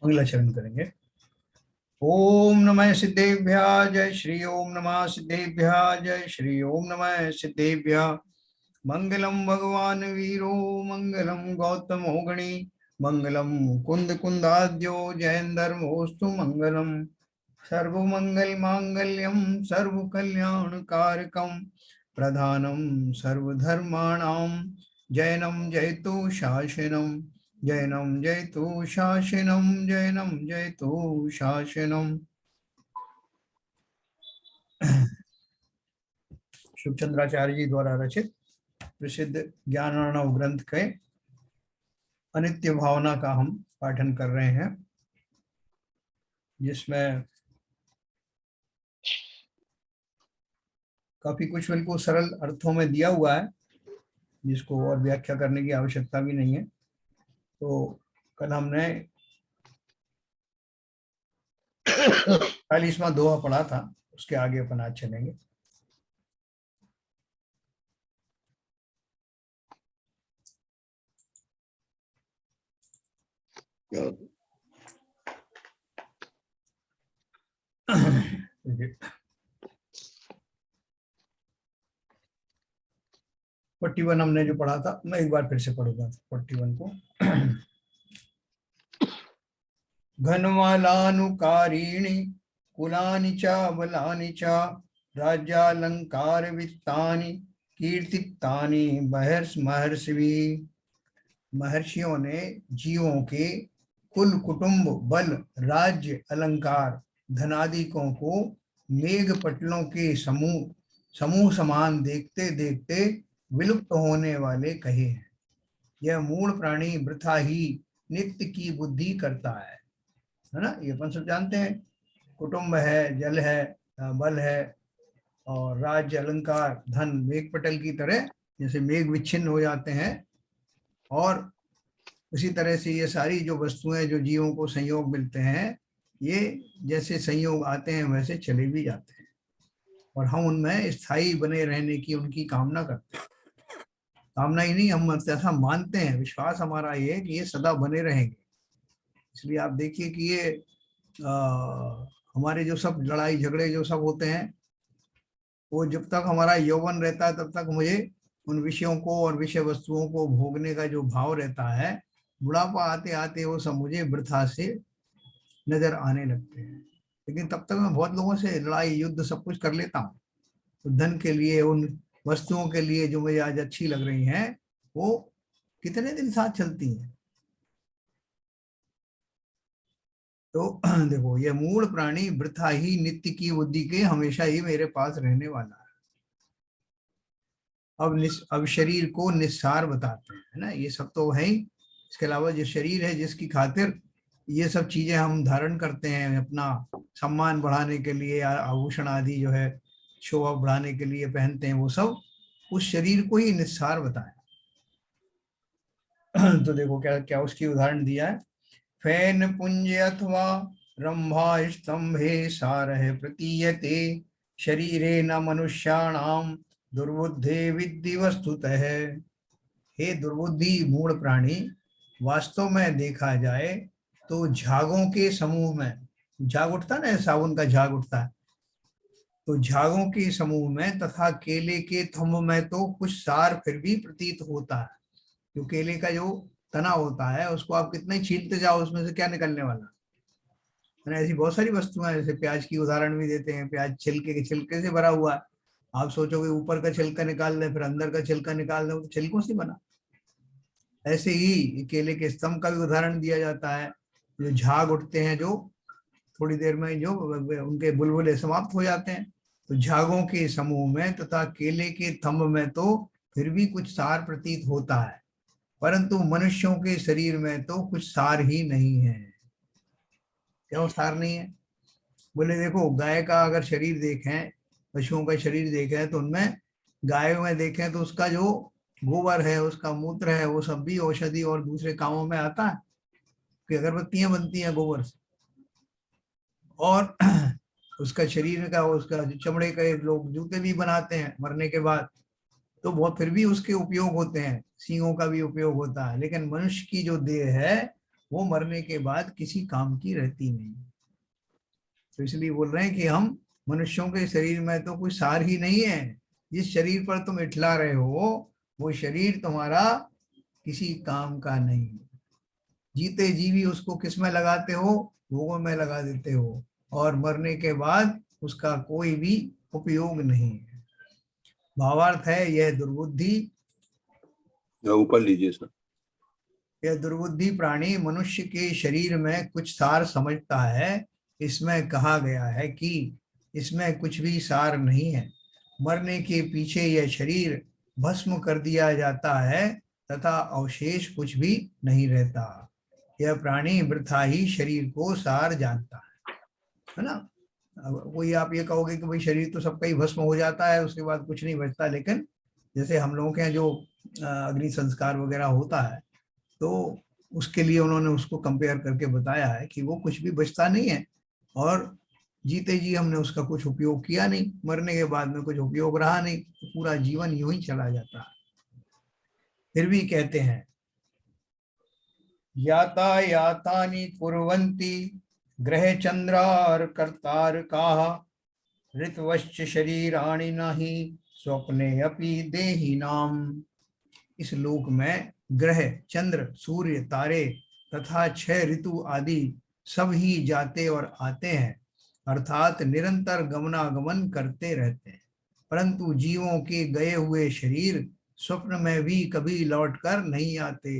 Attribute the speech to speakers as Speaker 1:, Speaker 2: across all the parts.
Speaker 1: मंगलाचरण करेंगे। ओम नमः सिद्धेभ्यः जय श्री ओम नमः सिद्धेभ्यः जय श्री ओम नमः सिद्धेभ्यः। मंगलम भगवान वीरो मंगलम गौतमो गणी मंगलम कुंद कुंदाद्यो जयंदर्मोस्तु मंगलम। सर्वमंगल मांगल्यम सर्व कल्याण कारकम प्रधानम सर्वधर्माणां जैनम जयतु शासनम जैनम जयतु शासनम जैनम जयतु शासनम। शिवचंद्राचार्य जी द्वारा रचित प्रसिद्ध ज्ञानार्णव ग्रंथ के अनित्य भावना का हम पाठन कर रहे हैं, जिसमें काफी कुछ बिल्कुल सरल अर्थों में दिया हुआ है, जिसको और व्याख्या करने की आवश्यकता भी नहीं है। तो कल हमने 40वां दोहा पढ़ा था, उसके आगे अपन आज चलेंगे। फोर्टी वन हमने जो पढ़ा था, मैं एक बार फिर से पढ़ूंगा 41 को। घनमालानुकारिणी कुलानि च बलानि च राज्यालंकार वित्तानि कीर्तितानि महर्षिभिः। महर्षियों ने जीवों के कुल कुटुंब बल राज्य अलंकार धनादिकों को मेघ पटलों के समूह समान देखते देखते विलुप्त होने वाले कहे हैं। यह मूल प्राणी वृथा ही नित्य की बुद्धि करता है ना। ये अपन सब जानते हैं, कुटुंब है, जल है, बल है और राज्य अलंकार धन मेघ पटल की तरह जैसे मेघ विच्छिन्न हो जाते हैं, और उसी तरह से ये सारी जो वस्तुएं जो जीवों को संयोग मिलते हैं, ये जैसे संयोग आते हैं वैसे चले भी जाते हैं, और हम उनमें स्थायी बने रहने की उनकी कामना करते हैं। कामना ही नहीं, हम ऐसा मानते हैं, विश्वास हमारा ये है कि ये सदा बने रहेंगे। इसलिए आप देखिए कि ये हमारे जो सब लड़ाई झगड़े जो सब होते हैं, वो जब तक हमारा यौवन रहता है तब तक मुझे उन विषयों को और विषय वस्तुओं को भोगने का जो भाव रहता है, बुढ़ापा आते आते वो सब मुझे वृथा से नजर आने लगते हैं। लेकिन तब तक मैं बहुत लोगों से लड़ाई युद्ध सब कुछ कर लेता हूँ, तो धन के लिए, उन वस्तुओं के लिए जो मुझे आज अच्छी लग रही हैं, वो कितने दिन साथ चलती हैं। तो देखो, ये मूल प्राणी वृथा ही नित्य की बुद्धि के हमेशा ही मेरे पास रहने वाला है। अब शरीर को निस्सार बताते हैं, है ना। ये सब तो है ही, इसके अलावा जो शरीर है जिसकी खातिर ये सब चीजें हम धारण करते हैं, अपना सम्मान बढ़ाने के लिए या आभूषण आदि जो है शोभा बढ़ाने के लिए पहनते हैं, वो सब उस शरीर को ही निस्सार बताया। तो देखो क्या क्या उसकी उदाहरण दिया है। फैन पुंज अथवा रंभा स्तंभे सारः प्रतीयते शरीरे न मनुष्याणाम दुर्बुद्धे विद्धि वस्तुतः। हे दुर्बुद्धि मूढ़ प्राणी, वास्तव में देखा जाए तो झागों के समूह में, झाग उठता ना, साबुन का झाग उठता है, तो झागों के समूह में तथा केले के थंभ में तो कुछ सार फिर भी प्रतीत होता है। जो केले का जो तना होता है, उसको आप कितने छीलते जाओ, उसमें से क्या निकलने वाला है। ऐसी बहुत सारी वस्तुएं, जैसे प्याज की उदाहरण भी देते हैं, प्याज छिलके के छिलके से भरा हुआ है। आप सोचोगे ऊपर का छिलका निकाल दें, फिर अंदर का छिलका निकाल दें, तो छिलकों से बना। ऐसे ही केले के स्तंभ का भी उदाहरण दिया जाता है। जो झाग उठते हैं, जो थोड़ी देर में जो उनके बुलबुले समाप्त हो जाते हैं, तो झागों के समूह में तथा केले के थंभ में तो फिर भी कुछ सार प्रतीत होता है, परंतु मनुष्यों के शरीर में तो कुछ सार ही नहीं है। क्यों सार नहीं है? बोले देखो, गाय का अगर शरीर देखें, पशुओं का शरीर देखें, तो उनमें गाय में देखें तो उसका जो गोबर है, उसका मूत्र है, वो सब भी औषधि और दूसरे कामों में आता है, कि अगरबत्तियां बनती हैं गोबर से। और उसका शरीर का, उसका चमड़े का लोग जूते भी बनाते हैं मरने के बाद, तो बहुत फिर भी उसके उपयोग होते हैं, सींगों का भी उपयोग होता है। लेकिन मनुष्य की जो देह है वो मरने के बाद किसी काम की रहती नहीं। तो इसलिए बोल रहे हैं कि हम मनुष्यों के शरीर में तो कोई सार ही नहीं है। जिस शरीर पर तुम इठला रहे हो वो शरीर तुम्हारा किसी काम का नहीं। जीते जी भी उसको किस में लगाते हो, भोगों में लगा देते हो, और मरने के बाद उसका कोई भी उपयोग नहीं है। भावार्थ है यह दुर्बुद्धि,
Speaker 2: ऊपर लीजिए सर।
Speaker 1: यह दुर्बुद्धि प्राणी मनुष्य के शरीर में कुछ सार समझता है। इसमें कहा गया है कि इसमें कुछ भी सार नहीं है। मरने के पीछे यह शरीर भस्म कर दिया जाता है तथा अवशेष कुछ भी नहीं रहता। यह प्राणी वृथा ही शरीर को सार जानता है ना। वही आप ये कहोगे कि भाई शरीर तो सबका ही भस्म हो जाता है, उसके बाद कुछ नहीं बचता, लेकिन जैसे हम लोगों के यहाँ जो अग्नि संस्कार वगैरह होता है तो उसके लिए उन्होंने उसको कंपेयर करके बताया है कि वो कुछ भी बचता नहीं है, और जीते जी हमने उसका कुछ उपयोग किया नहीं, मरने के बाद में कुछ उपयोग रहा नहीं, तो पूरा जीवन यूं ही चला जाता है। फिर भी कहते हैं याता यातानि कुर्वन्ति ग्रह चंद्रार कर्तार काः ऋतवश्च शरीराणि नहि स्वप्ने अपि देहिनाम। इस लोक में ग्रह चंद्र सूर्य तारे तथा 6 ऋतु आदि सब ही जाते और आते हैं, अर्थात निरंतर गमनागमन करते रहते हैं, परंतु जीवों के गए हुए शरीर स्वप्न में भी कभी लौटकर नहीं आते।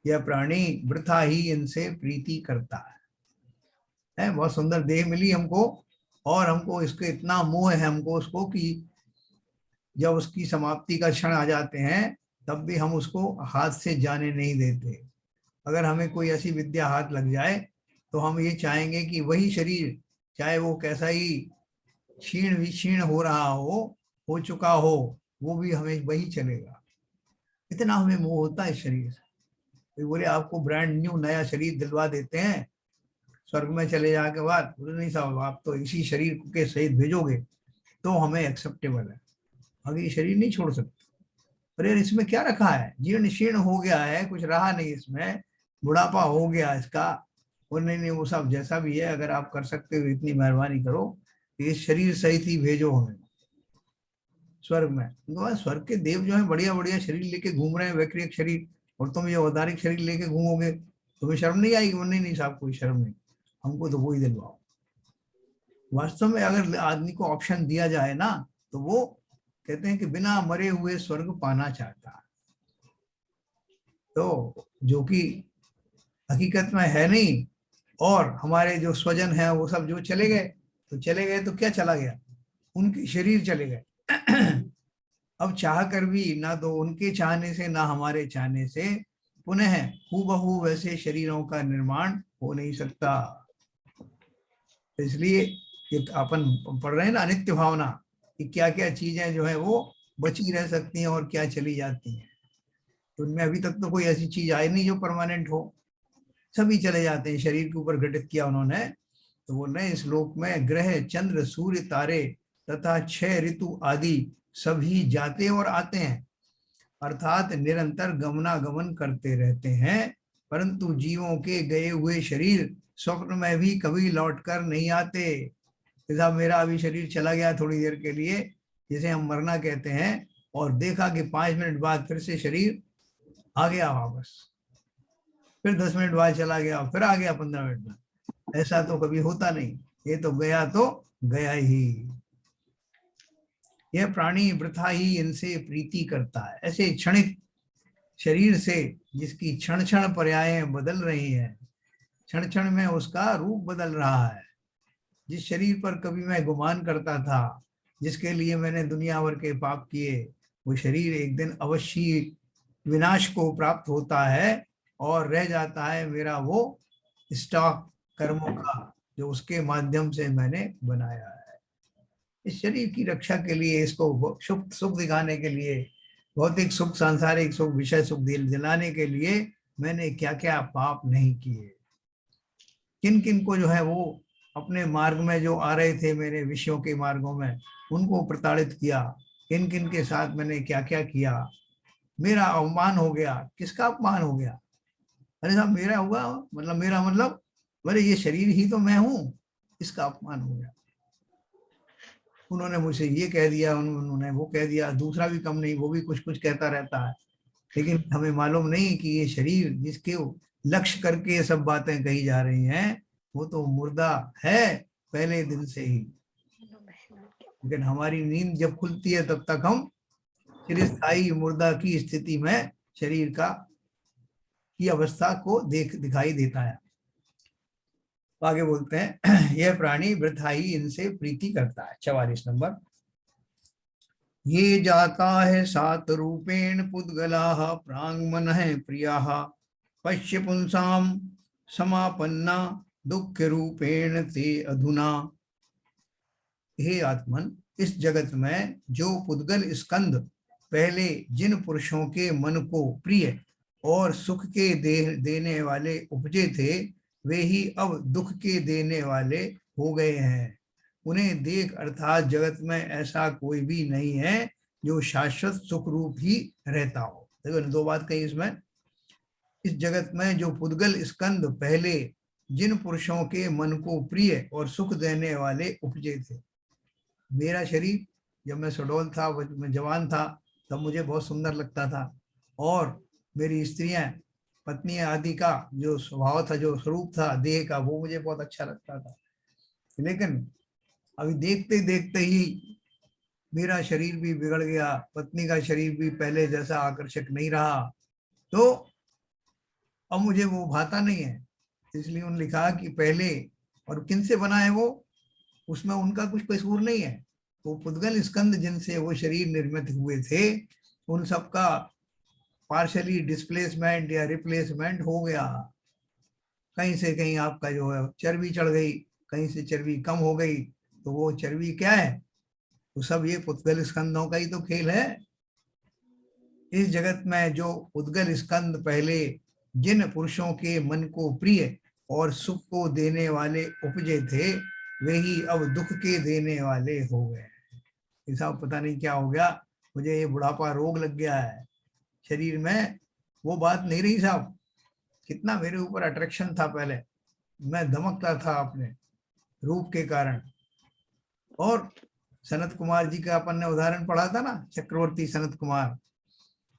Speaker 1: यह प्राणी वृथा ही इनसे प्रीति करता है। बहुत सुंदर देह मिली हमको, और हमको इसके इतना मोह है हमको उसको कि जब उसकी समाप्ति का क्षण आ जाते हैं तब भी हम उसको हाथ से जाने नहीं देते। अगर हमें कोई ऐसी विद्या हाथ लग जाए तो हम ये चाहेंगे कि वही शरीर, चाहे वो कैसा ही क्षीण विक्षीण हो रहा हो चुका हो, वो भी हमें वही चलेगा। इतना हमें मोह होता है इस शरीर से। तो बोले आपको ब्रांड न्यू नया शरीर दिलवा देते हैं स्वर्ग में चले जाने के बाद, बोले नहीं साहब आप तो इसी शरीर के सहित भेजोगे तो हमें एक्सेप्टेबल है, आगे ये शरीर नहीं छोड़ सकते। अरे यार इसमें क्या रखा है, जीर्ण शीर्ण हो गया है, कुछ रहा नहीं इसमें, बुढ़ापा हो गया इसका। वो नहीं वो सब जैसा भी है, अगर आप कर सकते हो इतनी मेहरबानी करो कि इस शरीर सहित ही भेजो हमें स्वर्ग में। तो स्वर्ग के देव जो है बढ़िया बढ़िया शरीर लेके घूम रहे हैं, वैक्रिक शरीर, और तुम ये औदारिक शरीर लेके घूमोगे, तुम्हें शर्म नहीं आएगी? नहीं नहीं साहब कोई शर्म नहीं, हमको तो वो ही दिलवाओ। वास्तव में अगर आदमी को ऑप्शन दिया जाए ना तो वो कहते हैं कि बिना मरे हुए स्वर्ग पाना चाहता है, तो जो कि हकीकत में है नहीं। और हमारे जो स्वजन है वो सब जो चले गए, तो चले गए तो क्या चला गया, उनके शरीर चले गए। अब चाह कर भी ना तो उनके चाहने से ना हमारे चाहने से पुनः हूबहू वैसे शरीरों का निर्माण हो नहीं सकता। इसलिए ये अपन पढ़ रहे हैं ना अनित्य भावना, कि क्या क्या चीजें जो है वो बची रह सकती हैं और क्या चली जाती हैं। तो उनमें अभी तक तो कोई ऐसी चीज आई नहीं जो परमानेंट हो, सभी चले जाते हैं। शरीर के ऊपर घटित किया उन्होंने, तो बोल रहे हैं इस लोक में ग्रह चंद्र सूर्य तारे तथा 6 ऋतु आदि सभी जाते और आते हैं, अर्थात निरंतर गमनागमन करते रहते हैं, परंतु जीवों के गए हुए शरीर स्वप्न में भी कभी लौट कर नहीं आते। जैसा मेरा अभी शरीर चला गया थोड़ी देर के लिए, जिसे हम मरना कहते हैं, और देखा कि 5 मिनट बाद फिर से शरीर आ गया वापस, फिर 10 मिनट बाद चला गया, फिर आ गया 15 मिनट में। ऐसा तो कभी होता नहीं, ये तो गया ही। यह प्राणी वृथा ही इनसे प्रीति करता है। ऐसे क्षणिक शरीर से जिसकी क्षण क्षण पर्यायें बदल रही हैं, क्षण क्षण में उसका रूप बदल रहा है, जिस शरीर पर कभी मैं गुमान करता था, जिसके लिए मैंने दुनिया भर के पाप किए, वो शरीर एक दिन अवश्य विनाश को प्राप्त होता है, और रह जाता है मेरा वो स्टॉक कर्मों का जो उसके माध्यम से मैंने बनाया है। इस शरीर की रक्षा के लिए, इसको सुख सुख दिखाने के लिए, भौतिक सुख सांसारिक सुख विषय सुख दिलाने के लिए मैंने क्या क्या पाप नहीं किए। किन किन को जो है वो अपने मार्ग में जो आ रहे थे मेरे विषयों के मार्गों में, उनको प्रताड़ित किया, किन किन के साथ मैंने क्या क्या किया। मेरा अवमान हो गया। किसका अपमान हो गया? अरे साहब मेरा हुआ मतलब, मेरा मतलब, बोले ये शरीर ही तो मैं हूं, इसका अपमान हो गया। उन्होंने मुझसे ये कह दिया, उन्होंने वो कह दिया, दूसरा भी कम नहीं, वो भी कुछ कुछ कहता रहता है। लेकिन हमें मालूम नहीं कि ये शरीर जिसके लक्ष्य करके ये सब बातें कही जा रही हैं, वो तो मुर्दा है पहले दिन से ही। लेकिन हमारी नींद जब खुलती है तब तक हम चिरस्थायी मुर्दा की स्थिति में शरीर का की अवस्था को दिखाई देता है। आगे बोलते हैं यह प्राणी वृथा ही इनसे प्रीति करता है। 44 नंबर। ये जाता है सात रूपेण पुद्गलाः प्रांगमनः प्रियाः पश्य पुंसाम समापन्ना दुख रूपेण ते अधुना। हे आत्मन, इस जगत में जो पुद्गल स्कंद पहले जिन पुरुषों के मन को प्रिय और सुख के देने वाले उपजे थे, वे ही अब दुख के देने वाले हो गए हैं। उन्हें देख, अर्थात जगत में ऐसा कोई भी नहीं है जो शाश्वत सुख रूप ही रहता हो। देखो दो बात कही इसमें। इस जगत में जो पुद्गल स्कंद पहले जिन पुरुषों के मन को प्रिय और सुख देने वाले उपजे थे। मेरा शरीर जब मैं सुडौल था, मैं जवान था, तब मुझे बहुत सुंदर लगता था, और मेरी स्त्रियां, पत्नी आदि का जो स्वभाव था, जो स्वरूप था देह का, वो मुझे बहुत अच्छा लगता था। लेकिन अभी देखते देखते ही मेरा शरीर भी बिगड़ गया, पत्नी का शरीर भी पहले जैसा आकर्षक नहीं रहा, तो अब मुझे वो भाता नहीं है। इसलिए उन्होंने लिखा कि पहले, और किन से बना है वो, उसमें उनका कुछ कसूर नहीं है। वो पुद्गल स्कंद जिनसे वो शरीर निर्मित हुए थे, उन सबका पार्शली डिस्प्लेसमेंट या रिप्लेसमेंट हो गया। कहीं से कहीं आपका जो है चर्बी चढ़ गई, कहीं से चर्बी कम हो गई, तो वो चर्बी क्या है, तो सब ये पुद्गल स्कंदों का ही तो खेल है। इस जगत में जो उद्गल स्कंद पहले जिन पुरुषों के मन को प्रिय और सुख को देने वाले उपजे थे, वे ही अब दुख के देने वाले हो गए। साहब पता नहीं क्या हो गया, मुझे ये बुढ़ापा रोग लग गया है शरीर में, वो बात नहीं रही साहब। कितना मेरे ऊपर अट्रैक्शन था पहले, मैं धमकता था अपने रूप के कारण। और सनत कुमार जी का अपन ने उदाहरण पढ़ा था ना, चक्रवर्ती सनत कुमार,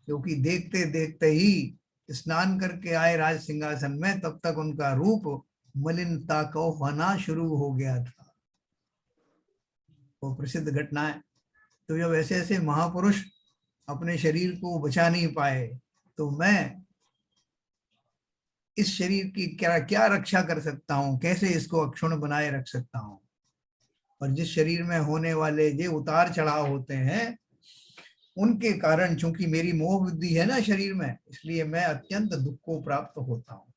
Speaker 1: क्योंकि देखते देखते ही स्नान करके आए राज सिंहासन में, तब तक उनका रूप मलिनता को होना शुरू हो गया था। वो प्रसिद्ध घटना है। तो जब ऐसे ऐसे महापुरुष अपने शरीर को बचा नहीं पाए, तो मैं इस शरीर की क्या क्या रक्षा कर सकता हूँ, कैसे इसको अक्षुण्ण बनाए रख सकता हूँ। और जिस शरीर में होने वाले जो उतार चढ़ाव होते हैं, उनके कारण, चूंकि मेरी मोह बुद्धि है ना शरीर में, इसलिए मैं अत्यंत दुख को प्राप्त होता हूँ।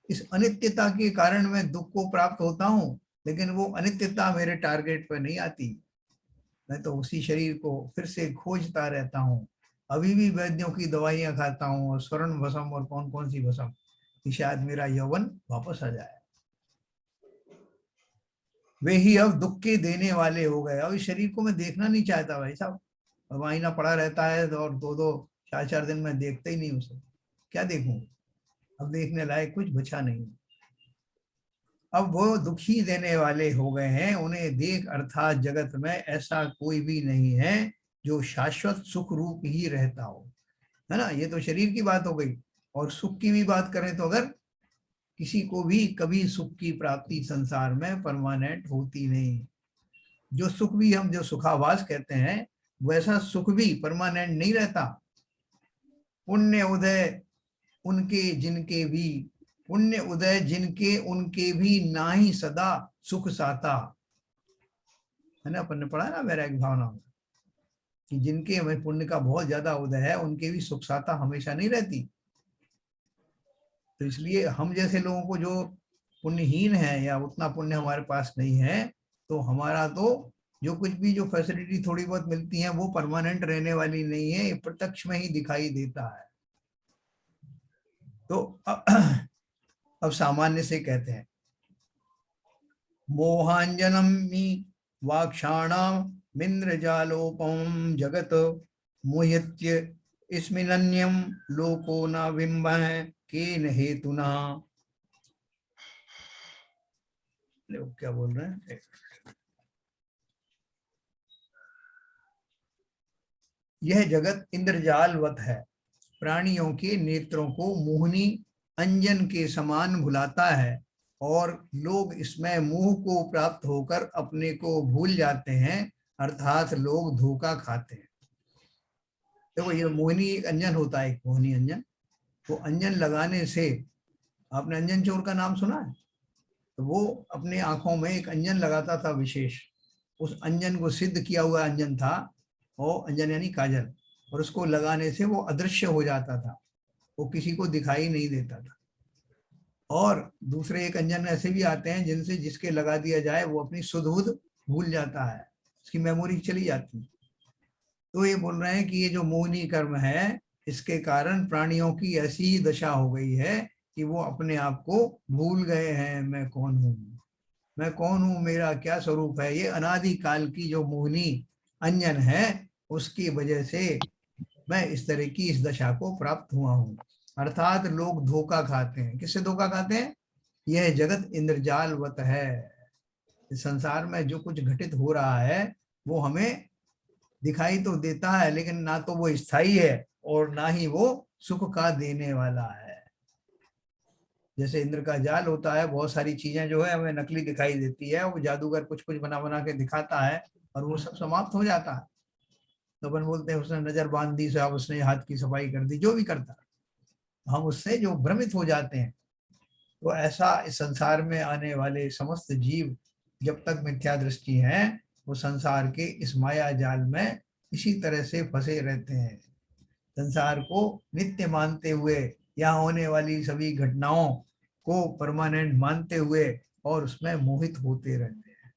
Speaker 1: इस अनित्यता के कारण मैं दुख को प्राप्त होता हूँ, लेकिन वो अनित्यता मेरे टारगेट पर नहीं आती। मैं तो उसी शरीर को फिर से खोजता रहता हूँ। अभी भी वैद्यों की दवाइयां खाता हूँ, और स्वर्ण भस्म और कौन कौन सी भस्म, कि शायद मेरा यौवन वापस आ जाए। वे ही अब दुख के देने वाले हो गए। अब इस शरीर को मैं देखना नहीं चाहता भाई साहब। अब आईना पड़ा रहता है, और दो दो चार चार दिन मैं देखता ही नहीं उसे। क्या देखूं, अब देखने लायक कुछ बचा नहीं। अब वो दुखी देने वाले हो गए हैं, उन्हें देख, अर्थात जगत में ऐसा कोई भी नहीं है जो शाश्वत सुख रूप ही रहता हो, है ना। ये तो शरीर की बात हो गई। और सुख की भी बात करें तो अगर किसी को भी कभी सुख की प्राप्ति संसार में परमानेंट होती नहीं। जो सुख भी हम जो सुखावास कहते हैं, वैसा सुख भी परमानेंट नहीं रहता। पुण्य उदय उनके जिनके भी, पुण्य उदय जिनके उनके भी ना ही सदा सुख साता, है ना। अपन ने पढ़ा ना वैराग्य भावना में, कि जिनके में पुण्य का बहुत ज्यादा उदय है, उनके भी सुख साता हमेशा नहीं रहती। तो इसलिए हम जैसे लोगों को जो पुण्यहीन है, या उतना पुण्य हमारे पास नहीं है, तो हमारा तो जो कुछ भी जो फैसिलिटी थोड़ी बहुत मिलती है, वो परमानेंट रहने वाली नहीं है, ये प्रत्यक्ष में ही दिखाई देता है। तो अब सामान्य से कहते हैं, मोहांजनमी वाक्षाणामिन्द्रजालोपम जगत मोह्यत्य स्मिन्नन्यम लोको न बिंब केन हेतुना, क्या बोल रहे हैं, यह जगत इंद्रजालवत है, प्राणियों के नेत्रों को मोहनी अंजन के समान भुलाता है और लोग इसमें मोह को प्राप्त होकर अपने को भूल जाते हैं, अर्थात लोग धोखा खाते हैं। देखो ये मोहिनी एक अंजन होता है, एक मोहिनी अंजन, वो अंजन लगाने से, आपने अंजन चोर का नाम सुना है? तो वो अपने आंखों में एक अंजन लगाता था विशेष, उस अंजन को सिद्ध किया हुआ अंजन था, वो अंजन यानी काजल, और उसको लगाने से वो अदृश्य हो जाता था, वो किसी को दिखाई नहीं देता था। और दूसरे एक अंजन ऐसे भी आते हैं जिनसे जिसके लगा दिया जाए वो अपनी सुध बुध भूल जाता है, उसकी मेमोरी चली जाती है। तो ये बोल रहे हैं कि ये जो मोहिनी कर्म है, इसके कारण प्राणियों की ऐसी ही दशा हो गई है कि वो अपने आप को भूल गए हैं, मैं कौन हूँ, मैं कौन हूँ, मेरा क्या स्वरूप है। ये अनादि काल की जो मोहिनी अंजन है, उसकी वजह से मैं इस तरह की इस दशा को प्राप्त हुआ हूँ। अर्थात लोग धोखा खाते हैं। किससे धोखा खाते हैं? यह जगत इंद्रजालवत है, इस संसार में जो कुछ घटित हो रहा है वो हमें दिखाई तो देता है, लेकिन ना तो वो स्थायी है और ना ही वो सुख का देने वाला है। जैसे इंद्र का जाल होता है, बहुत सारी चीजें जो है हमें नकली दिखाई देती है, वो जादूगर कुछ कुछ बना बना के दिखाता है और वो सब समाप्त हो जाता है। तो अपन बोलते हैं उसने नजर बांध दी, साहब उसने हाथ की सफाई कर दी, जो भी करता है, हम उससे जो भ्रमित हो जाते हैं। तो ऐसा इस संसार में आने वाले समस्त जीव जब तक मिथ्या दृष्टि है, वो संसार के इस माया जाल में इसी तरह से फंसे रहते हैं। संसार को नित्य मानते हुए, यहाँ होने वाली सभी घटनाओं को परमानेंट मानते हुए और उसमें मोहित होते रहते हैं।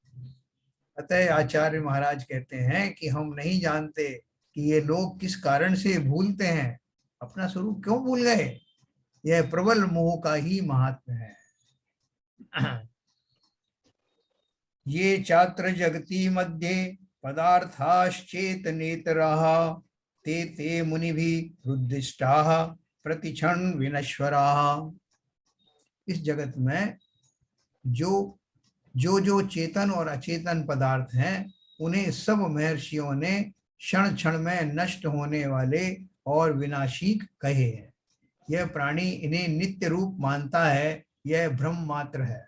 Speaker 1: अतः आचार्य महाराज कहते हैं कि हम नहीं जानते कि ये लोग किस कारण से भूलते हैं, अपना स्वरूप क्यों भूल गए। यह प्रबल मोह का ही महात्म्य है। ये चात्र जगति मध्ये पदार्थाश्चेत नेतराः ते ते मुनिभिः रुद्दिष्टाः प्रतिक्षण विनश्वराः। इस जगत में जो जो जो चेतन और अचेतन पदार्थ हैं, उन्हें सब महर्षियों ने क्षण क्षण में नष्ट होने वाले और विनाशी कहे हैं। यह प्राणी इन्हें नित्य रूप मानता है, यह भ्रम मात्र है।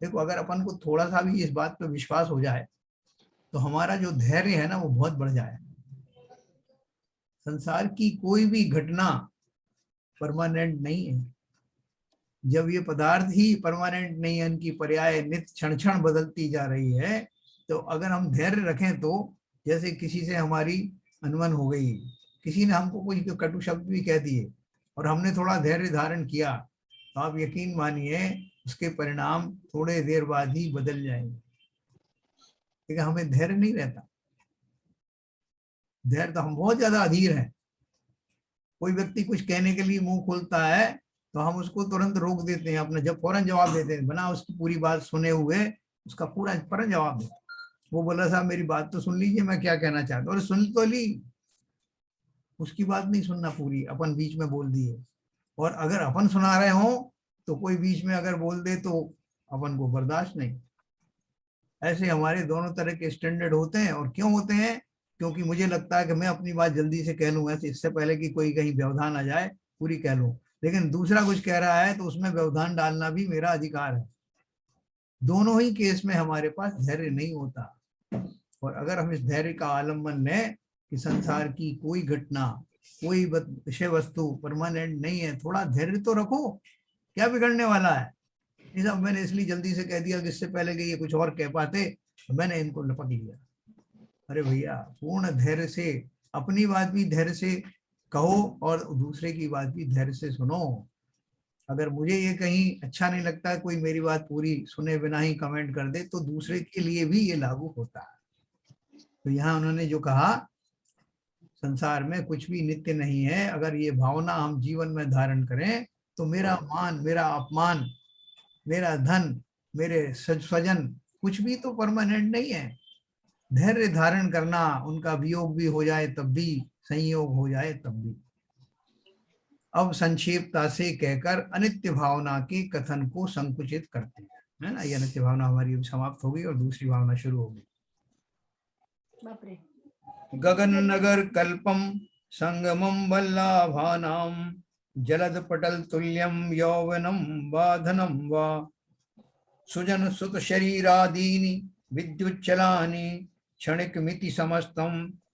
Speaker 1: देखो अगर अपन को थोड़ा सा भी इस बात पर विश्वास हो जाए तो हमारा जो धैर्य है ना वो बहुत बढ़ जाए। संसार की कोई भी घटना परमानेंट नहीं है। जब ये पदार्थ ही परमानेंट नहीं है, इनकी पर्याय नित्य क्षण क्षण बदलती जा रही है, तो अगर हम धैर्य रखें तो, जैसे किसी से हमारी अनबन हो गई, किसी ने हमको कोई कटु शब्द भी कह दिए और हमने थोड़ा धैर्य धारण किया, तो आप यकीन मानिए उसके परिणाम थोड़े देर बाद ही बदल जाएंगे। लेकिन हमें धैर्य नहीं रहता। धैर्य तो हम बहुत ज्यादा अधीर हैं। कोई व्यक्ति कुछ कहने के लिए मुंह खोलता है तो हम उसको तुरंत रोक देते हैं, अपना जब फौरन जवाब देते हैं, बिना उसकी पूरी बात सुने हुए उसका पूरा फौरन जवाब देते। वो बोला साहब मेरी बात तो सुन लीजिए, मैं क्या कहना चाहता हूँ। और सुन तो ली, उसकी बात नहीं सुनना पूरी, अपन बीच में बोल दिए। और अगर अपन सुना रहे हो तो कोई बीच में अगर बोल दे तो अपन को बर्दाश्त नहीं। ऐसे हमारे दोनों तरह के स्टैंडर्ड होते हैं। और क्यों होते हैं? क्योंकि मुझे लगता है कि मैं अपनी बात जल्दी से कह लूँ, ऐसे इससे पहले कि कोई कहीं व्यवधान आ जाए पूरी कह लूँ। लेकिन दूसरा कुछ कह रहा है तो उसमें व्यवधान डालना भी मेरा अधिकार है। दोनों ही केस में हमारे पास धैर्य नहीं होता। और अगर हम इस धैर्य का आलम्बन लें कि संसार की कोई घटना, कोई विषय वस्तु परमानेंट नहीं है, थोड़ा धैर्य तो रखो, क्या बिगड़ने वाला है। ये सब मैंने इसलिए जल्दी से कह दिया कि इससे पहले कि ये कुछ और कह पाते, तो मैंने इनको लपक लिया। अरे भैया, पूर्ण धैर्य से अपनी बात भी धैर्य से कहो और दूसरे की बात भी धैर्य से सुनो। अगर मुझे ये कहीं अच्छा नहीं लगता, कोई मेरी बात पूरी सुने बिना ही कमेंट कर दे, तो दूसरे के लिए भी ये लागू होता है। तो यहाँ उन्होंने जो कहा, संसार में कुछ भी नित्य नहीं है, अगर ये भावना हम जीवन में धारण करें तो मेरा मान, मेरा अपमान, मेरा धन, मेरे स्वजन, कुछ भी तो परमानेंट नहीं है। धैर्य धारण करना, उनका वियोग भी हो जाए तब भी, संयोग हो जाए तब भी। अब संक्षेपता से कहकर अनित्य भावना के कथन को संकुचित करते हैं, है ना। ये अनित्य भावना हमारी समाप्त हो गई और दूसरी भावना शुरू हो गई। गगन नगर कल्पम संगमम वल्लभानाम जलद पटल तुल्यम यौवनम बाधनम वा सुजन सुत शरीरादीनि विद्युच्चलानि क्षणिक मिति समस्तम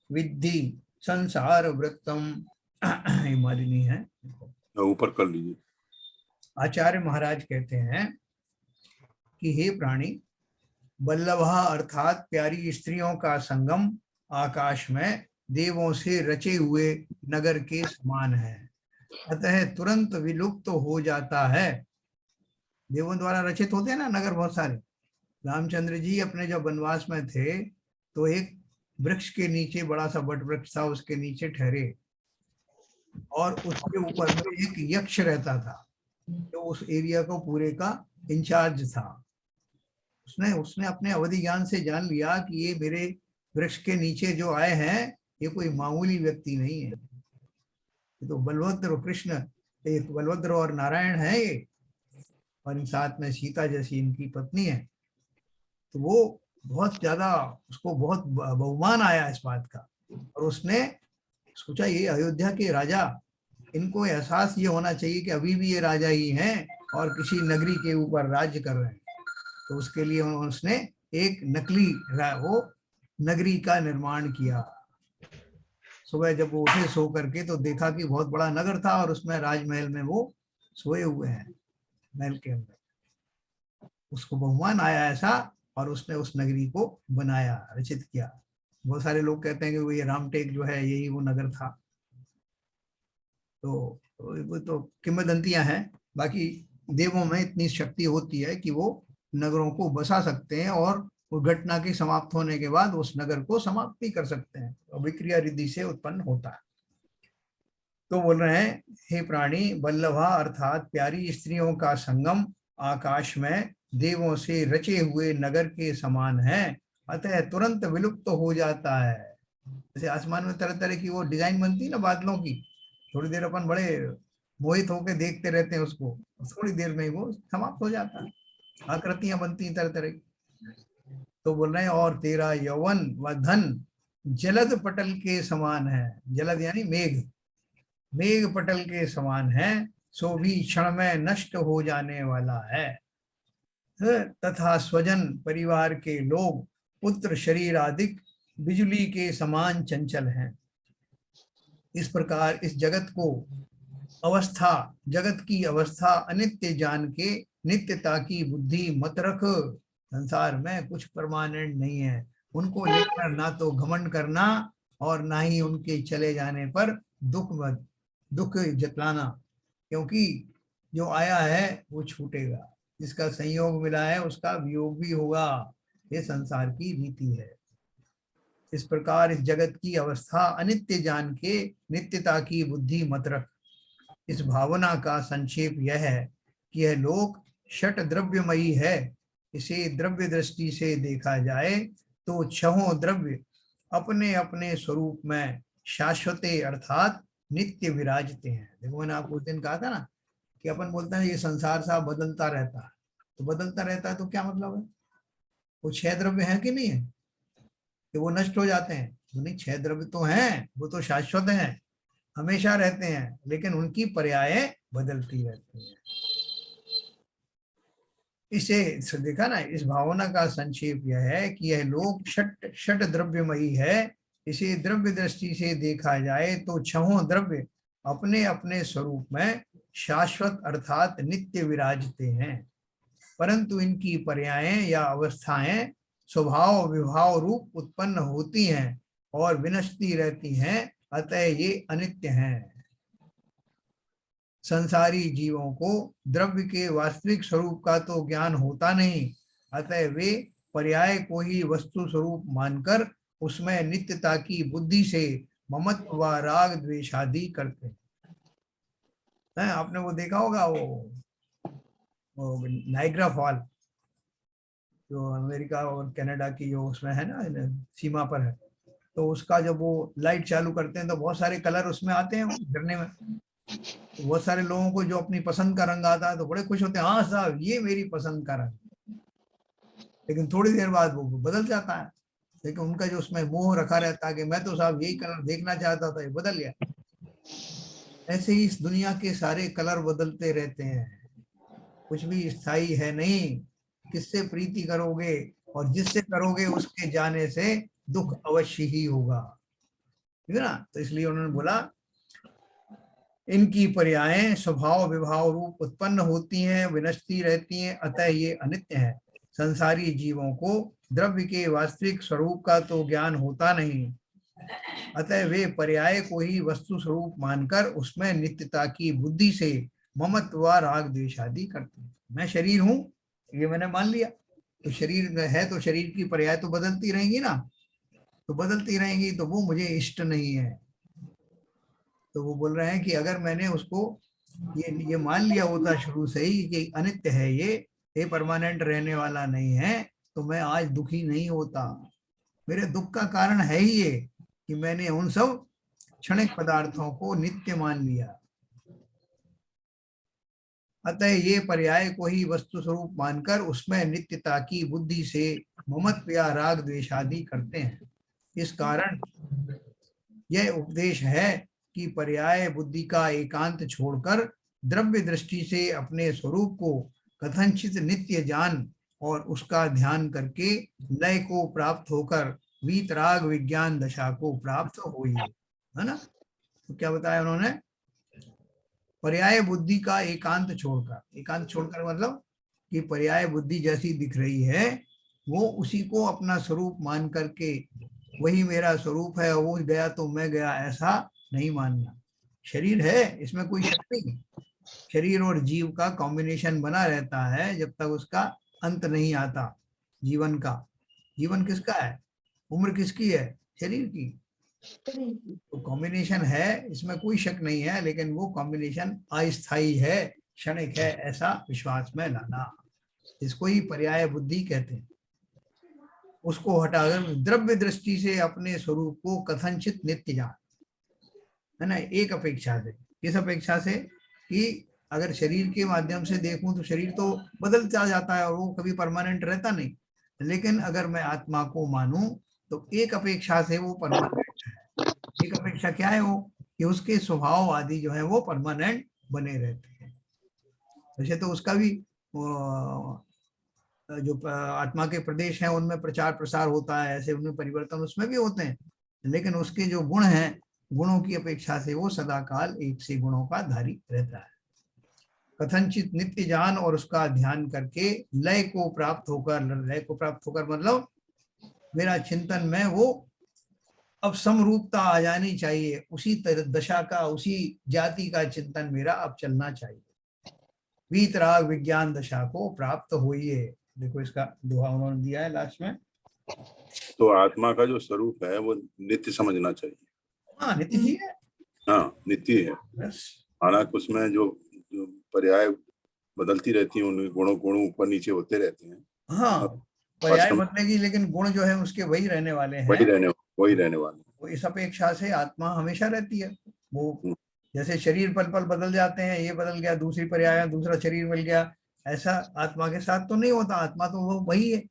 Speaker 1: विद्धि संसार वृत्तम। मालिनी है।
Speaker 2: ऊपर कर लीजिए।
Speaker 1: आचार्य महाराज कहते हैं कि हे प्राणी, वल्लभा अर्थात प्यारी स्त्रियों का संगम आकाश में देवों से रचे हुए नगर के समान है, अतः तुरंत विलुप्त तो हो जाता है। देवों द्वारा रचित होते हैं ना नगर बहुत सारे। रामचंद्र जी अपने जब वनवास में थे तो एक वृक्ष के नीचे, बड़ा सा बट वृक्ष था, उसके नीचे ठहरे और उसके ऊपर में एक यक्ष रहता था जो उस एरिया को पूरे का इंचार्ज था। उसने अपने अवधि ज्ञान से जान लिया कि ये मेरे वृक्ष के नीचे जो आए हैं ये कोई मामूली व्यक्ति नहीं है, ये तो बलभद्र कृष्ण, एक बलभद्र और नारायण है ये, और इन साथ में सीता जैसी इनकी पत्नी है। तो वो बहुत ज्यादा, उसको बहुत बहुमान आया इस बात का, और उसने सोचा ये अयोध्या के राजा, इनको एहसास ये होना चाहिए कि अभी भी ये राजा ही हैं और किसी नगरी के ऊपर राज्य कर रहे हैं। तो उसके लिए उसने एक नकली वो नगरी का निर्माण किया। सुबह जब वो उठे सो करके तो देखा कि बहुत बड़ा नगर था और उसमें राजमहल में वो सोए हुए हैं, महल के अंदर। उसको बहुमान आया ऐसा, और उसने उस नगरी को बनाया, रचित किया। बहुत सारे लोग कहते हैं कि वो ये रामटेक जो है यही वो नगर था। तो वो तो किंवदंतियां हैं। बाकी देवों में इतनी शक्ति होती है कि वो नगरों को बसा सकते हैं और वो घटना के समाप्त होने के बाद उस नगर को समाप्त भी कर सकते हैं, तो विक्रिया रिद्धि से उत्पन्न होता है। तो बोल रहे हैं, हे प्राणी, वल्लभा अर्थात प्यारी स्त्रियों का संगम आकाश में देवों से रचे हुए नगर के समान है, अतः तुरंत विलुप्त तो हो जाता है। जैसे आसमान में तरह तरह की वो डिजाइन बनती है ना बादलों की, थोड़ी देर अपन बड़े मोहित होकर देखते रहते हैं उसको, थोड़ी देर में ही वो समाप्त हो जाता है, आकृतियां बनती हैं तरह तरह की। तो बोल रहे हैं, और तेरा यौवन व धन जलद पटल के समान है। जलद यानी मेघ, मेघ पटल के समान है, सो भी क्षण में नष्ट हो जाने वाला है। तथा स्वजन परिवार के लोग, पुत्र शरीर आदि बिजली के समान चंचल हैं। इस प्रकार इस जगत को अवस्था, जगत की अवस्था अनित्य जान के नित्यता की बुद्धि मत रख। संसार में कुछ परमानेंट नहीं है, उनको लेकर ना तो घमंड करना और ना ही उनके चले जाने पर दुख जतलाना, क्योंकि जो आया है वो छूटेगा, जिसका संयोग मिला है उसका वियोग भी होगा। ये संसार की रीति है। इस प्रकार इस जगत की अवस्था अनित्य जान के नित्यता की बुद्धि मत रख। इस भावना का संक्षेप यह है कि यह लोक षट द्रव्यमयी है। इसे द्रव्य दृष्टि से देखा जाए तो छहों द्रव्य अपने अपने स्वरूप में शाश्वते अर्थात नित्य विराजते हैं। देखो मैंने आपको उस दिन कहा था ना कि अपन बोलते हैं ये संसार सा बदलता रहता है, तो बदलता रहता है तो क्या मतलब है? वो 6 द्रव्य हैं कि नहीं है कि वो नष्ट हो जाते हैं? तो नहीं, 6 द्रव्य तो हैं, वो तो शाश्वत हैं, हमेशा रहते हैं, लेकिन उनकी पर्यायें बदलती रहती हैं। इसे देखा ना, इस भावना का संक्षेप यह है कि यह लोक षट द्रव्यमयी है। इसे द्रव्य दृष्टि से देखा जाए तो छहों द्रव्य अपने अपने स्वरूप में शाश्वत अर्थात नित्य विराजते हैं, परंतु इनकी पर्यायें या अवस्थाएं स्वभाव विभाव रूप उत्पन्न होती हैं और विनष्टि रहती हैं, अतः ये अनित्य हैं। संसारी जीवों को द्रव्य के वास्तविक स्वरूप का तो ज्ञान होता नहीं, अतः वे पर्याय को ही वस्तु स्वरूप मानकर उसमें नित्यता की बुद्धि से ममत्व व राग द्वेषादि करते हैं। आपने वो देखा होगा वो नाइग्रा फॉल जो अमेरिका और कनाडा की जो उसमें है ना, सीमा पर है, तो उसका जब वो लाइट चालू करते हैं तो बहुत सारे कलर उसमें आते हैं झरने में। बहुत सारे लोगों को जो अपनी पसंद का रंग आता है तो बड़े खुश होते हैं, हाँ साहब ये मेरी पसंद का रंग, लेकिन थोड़ी देर बाद वो बदल जाता है। लेकिन उनका जो उसमें मोह रखा रहता है कि मैं तो साहब यही कलर देखना चाहता था, ये बदल गया। ऐसे ही इस दुनिया के सारे कलर बदलते रहते हैं, कुछ भी स्थायी है नहीं। किससे प्रीति करोगे और जिससे करोगे उसके जाने से दुख अवश्य ही होगा, ठीक है ना। तो इसलिए उन्होंने बोला इनकी पर्यायें स्वभाव विभाव रूप उत्पन्न होती हैं, विनष्टि रहती हैं, अतः ये अनित्य है। संसारी जीवों को द्रव्य के वास्तविक स्वरूप का तो ज्ञान होता नहीं, अतः वे पर्याय को ही वस्तु स्वरूप मानकर उसमें नित्यता की बुद्धि से ममत्व व राग द्वेष आदि करते हैं। मैं शरीर हूं, ये मैंने मान लिया, तो शरीर है तो शरीर की पर्याय तो बदलती रहेंगी ना, तो बदलती रहेंगी तो वो मुझे इष्ट नहीं है। तो वो बोल रहे हैं कि अगर मैंने उसको ये मान लिया होता शुरू से ही कि अनित्य है ये परमानेंट रहने वाला नहीं है, तो मैं आज दुखी नहीं होता। मेरे दुख का कारण है ही ये कि मैंने उन सब क्षणिक पदार्थों को नित्य मान लिया। अतः ये पर्याय को ही वस्तु स्वरूप मानकर उसमें नित्यता की बुद्धि से ममत्व या राग द्वेष आदि करते हैं। इस कारण यह उपदेश है कि पर्याय बुद्धि का एकांत छोड़कर द्रव्य दृष्टि से अपने स्वरूप को कथनचित नित्य जान और उसका ध्यान करके लय को प्राप्त होकर वीतराग विज्ञान दशा को प्राप्त होइए, है ना। तो क्या बताया उन्होंने, पर्याय बुद्धि का एकांत छोड़कर, एकांत छोड़कर मतलब कि पर्याय बुद्धि जैसी दिख रही है वो उसी को अपना स्वरूप मान करके वही मेरा स्वरूप है, वो गया तो मैं गया, ऐसा नहीं मानना। शरीर है इसमें कोई शक नहीं, शरीर और जीव का कॉम्बिनेशन बना रहता है जब तक उसका अंत नहीं आता जीवन का। जीवन किसका है, उम्र किसकी है, शरीर की। तो कॉम्बिनेशन है इसमें कोई शक नहीं है, लेकिन वो कॉम्बिनेशन अस्थायी है, क्षणिक है, ऐसा विश्वास में लाना, इसको ही पर्याय बुद्धि कहते हैं। उसको हटाकर द्रव्य दृष्टि से अपने स्वरूप को कथनचित नित्य जान, है ना। एक अपेक्षा से, किस अपेक्षा से कि अगर शरीर के माध्यम से देखूं तो शरीर तो बदलता जाता है और वो कभी परमानेंट रहता नहीं, लेकिन अगर मैं आत्मा को मानूं तो एक अपेक्षा से वो परमानेंट है। एक अपेक्षा क्या है वो, कि उसके स्वभाव आदि जो है वो परमानेंट बने रहते हैं। वैसे तो उसका भी जो आत्मा के प्रदेश हैं उनमें प्रचार प्रसार होता है, ऐसे उनमें परिवर्तन उसमें भी होते हैं, लेकिन उसके जो गुण हैं, गुणों की अपेक्षा से वो सदा काल एक से गुणों का धारी रहता है। कथनचित नित्य जान और उसका ध्यान करके लय को प्राप्त होकर, लय को प्राप्त होकर मतलब मेरा चिंतन में वो अब समरूपता आ जानी चाहिए, उसी दशा का, उसी जाति का चिंतन मेरा अब चलना चाहिए। वीतराग विज्ञान दशा को प्राप्त होइए। देखो इसका दोहा उन्होंने दिया है लास्ट में।
Speaker 2: तो आत्मा का जो स्वरूप है वो नित्य समझना चाहिए।
Speaker 1: हाँ नित्य ही है।
Speaker 2: हाँ नित्य है,
Speaker 1: बस
Speaker 2: हालांकि उसमें जो पर्याय बदलती रहती हैं, उनके गुणों गुणों ऊपर नीचे होते रहते हैं।
Speaker 1: हाँ, पर्याय
Speaker 2: वास्तव में
Speaker 1: बदलेगी लेकिन गुण जो है उसके वही रहने वाले हैं।
Speaker 2: वही रहने वाले
Speaker 1: वो इस अपेक्षा से आत्मा हमेशा रहती है। वो
Speaker 2: हैं।
Speaker 1: जैसे शरीर पल पल बदल जाते हैं, ये बदल गया, दूसरी पर्याय दूसरा शरीर मिल गया, ऐसा आत्मा के साथ तो नहीं होता। आत्मा तो वो वही है।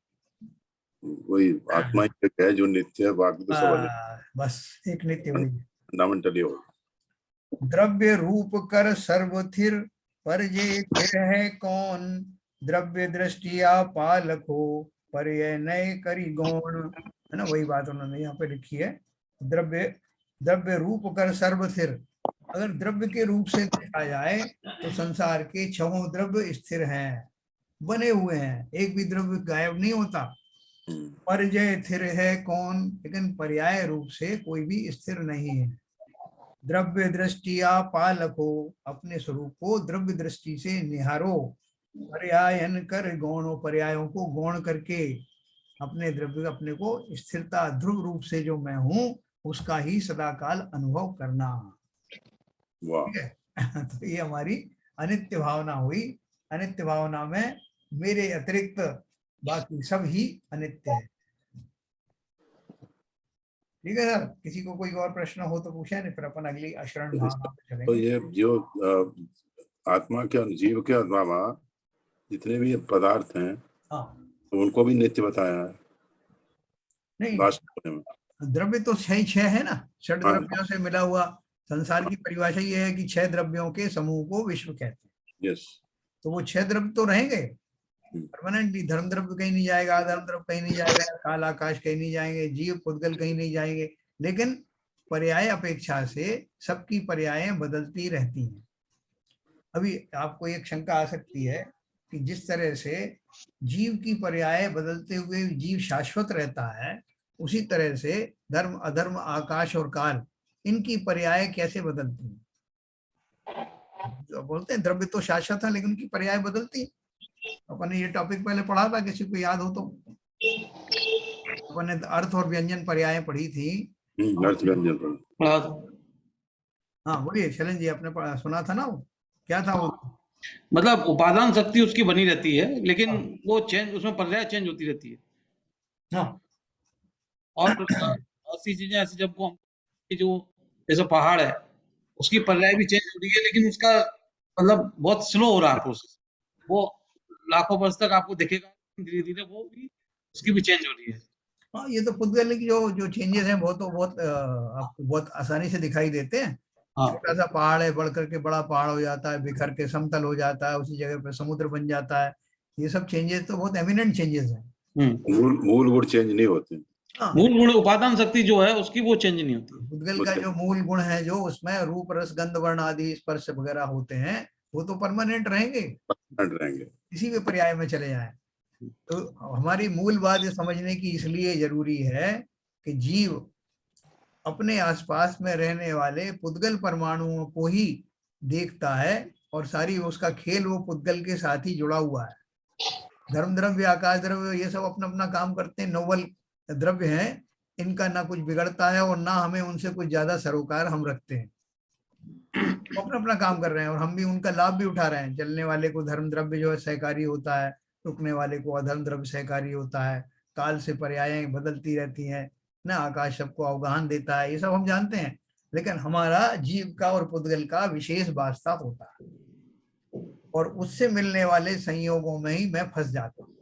Speaker 2: वही आत्मा ही एक है जो नित्य है, बाकी तो सब अनित्य,
Speaker 1: बस एक नित्य वही है।
Speaker 2: फंडामेंटली हो।
Speaker 1: द्रव्य रूप कर सर्वथिर पर जे थिर है कौन, द्रव्य दृष्टिया पालको पर ये नए करी गौण, है ना। वही बात उन्होंने यहाँ पे लिखी है। द्रव्य द्रव्य रूप कर सर्वथिर, अगर द्रव्य के रूप से देखा जाए तो संसार के छहों द्रव्य स्थिर हैं, बने हुए हैं, एक भी द्रव्य गायब नहीं होता। परजय थिर है कौन, लेकिन पर्याय रूप से कोई भी स्थिर नहीं है। द्रव्य दृष्टिया पालको, अपने स्वरूप को द्रव्य दृष्टि से निहारो, पर्यायन कर गौणों, पर्यायों को गौण करके अपने द्रव्य, अपने को स्थिरता ध्रुव रूप से जो मैं हूं उसका ही सदा काल अनुभव करना, ठीक है। तो ये हमारी अनित्य भावना हुई। अनित्य भावना में मेरे अतिरिक्त बाकी सब ही अनित्य है, ठीक है सर, किसी को कोई और प्रश्न हो तो पूछे, नहीं फिर अपन अगली अशरण भावना पे
Speaker 2: तो
Speaker 1: चलेंगे।
Speaker 2: ये जो आत्मा के जीव के अलावा जितने भी पदार्थ हैं
Speaker 1: हाँ
Speaker 2: तो उनको भी नित्य बताया है
Speaker 1: नहीं,
Speaker 2: लास्ट में।
Speaker 1: द्रव्य तो छह है ना, षड
Speaker 2: हाँ,
Speaker 1: द्रव्यों से मिला हुआ। संसार की परिभाषा ये है कि 6 द्रव्यों के समूह को विश्व कहते हैं।
Speaker 2: यस।
Speaker 1: तो वो 6 द्रव्य तो रहेंगे परमानेंटली। धर्म द्रव्य कहीं नहीं जाएगा, अधर्म द्रव्य कहीं नहीं जाएगा, काल आकाश कहीं नहीं जाएंगे, जीव पुद्गल कहीं नहीं जाएंगे। लेकिन पर्याय अपेक्षा से सबकी पर्यायें बदलती रहती हैं। अभी आपको एक शंका आ सकती है कि जिस तरह से जीव की पर्याय बदलते हुए जीव शाश्वत रहता है, उसी तरह से धर्म अधर्म आकाश और काल इनकी पर्याय कैसे बदलती हैं। तो बोलते हैं द्रव्य तो शाश्वत है लेकिन उनकी पर्याय बदलती है। अपन ने ये टॉपिक पहले पढ़ा था, किसी को याद हो तो। अपन ने अर्थ और व्यंजन पर्याय पढ़ी थी।
Speaker 2: अर्थ व्यंजन।
Speaker 1: हाँ बोलिए शैलन जी, आपने सुना था ना वो, क्या था वो?
Speaker 3: मतलब उपादान शक्ति उसकी बनी रहती है, लेकिन
Speaker 1: हाँ।
Speaker 3: वो चेंज, उसमें पर्याय चेंज होती रहती है।
Speaker 1: हाँ
Speaker 3: और ऐसी चीजें ऐसी जब को जो जैसे पहाड़ है उसकी पर्याय भी चेंज हो रही है, लेकिन उसका मतलब बहुत स्लो हो रहा है प्रोसेस। वो लाखों वर्ष तक आपको दिखेगा, धीरे धीरे वो भी उसकी भी चेंज हो रही है।
Speaker 1: हाँ, ये तो खुद की जो जो चेंजेस हैं वो तो बहुत आपको बहुत आसानी से दिखाई देते हैं।
Speaker 3: हाँ।
Speaker 1: छोटा सा पहाड़ है बढ़ करके बड़ा पहाड़ हो जाता है, बिखर के समतल हो जाता है, उसी जगह पे समुद्र बन जाता है। ये सब चेंजेस तो बहुत एमिनेंट चेंजेस हैं।
Speaker 2: मूल गुण चेंज नहीं होते।
Speaker 1: हाँ,
Speaker 3: मूल गुण उपादान शक्ति जो है उसकी वो चेंज नहीं होती।
Speaker 1: भूतगल का जो मूल गुण है, जो उसमें रूप रस गंध वर्ण आदि स्पर्श वगैरह होते हैं, वो तो परमानेंट रहेंगे,
Speaker 2: रहेंगे।
Speaker 1: किसी भी पर्याय में चले जाएं। तो हमारी मूल बात ये समझने की इसलिए जरूरी है कि जीव अपने आसपास में रहने वाले पुद्गल परमाणुओं को ही देखता है, और सारी उसका खेल वो पुद्गल के साथ ही जुड़ा हुआ है। धर्म द्रव्य आकाश द्रव्य ये सब अपना अपना काम करते हैं, नोबल द्रव्य हैं, इनका ना कुछ बिगड़ता है और ना हमें उनसे कुछ ज्यादा सरोकार हम रखते हैं। वो अपना अपना काम कर रहे हैं और हम भी उनका लाभ भी उठा रहे हैं। चलने वाले को धर्म द्रव्य जो है सहकारी होता है, रुकने वाले को अधर्म द्रव्य सहकारी होता है। काल से पर्यायें बदलती रहती हैं ना, आकाश सबको अवगाहन देता है, ये सब हम जानते हैं। लेकिन हमारा जीव का और पुद्गल का विशेष वास्ता होता है, और उससे मिलने वाले संयोगों में ही मैं फंस जाता हूँ।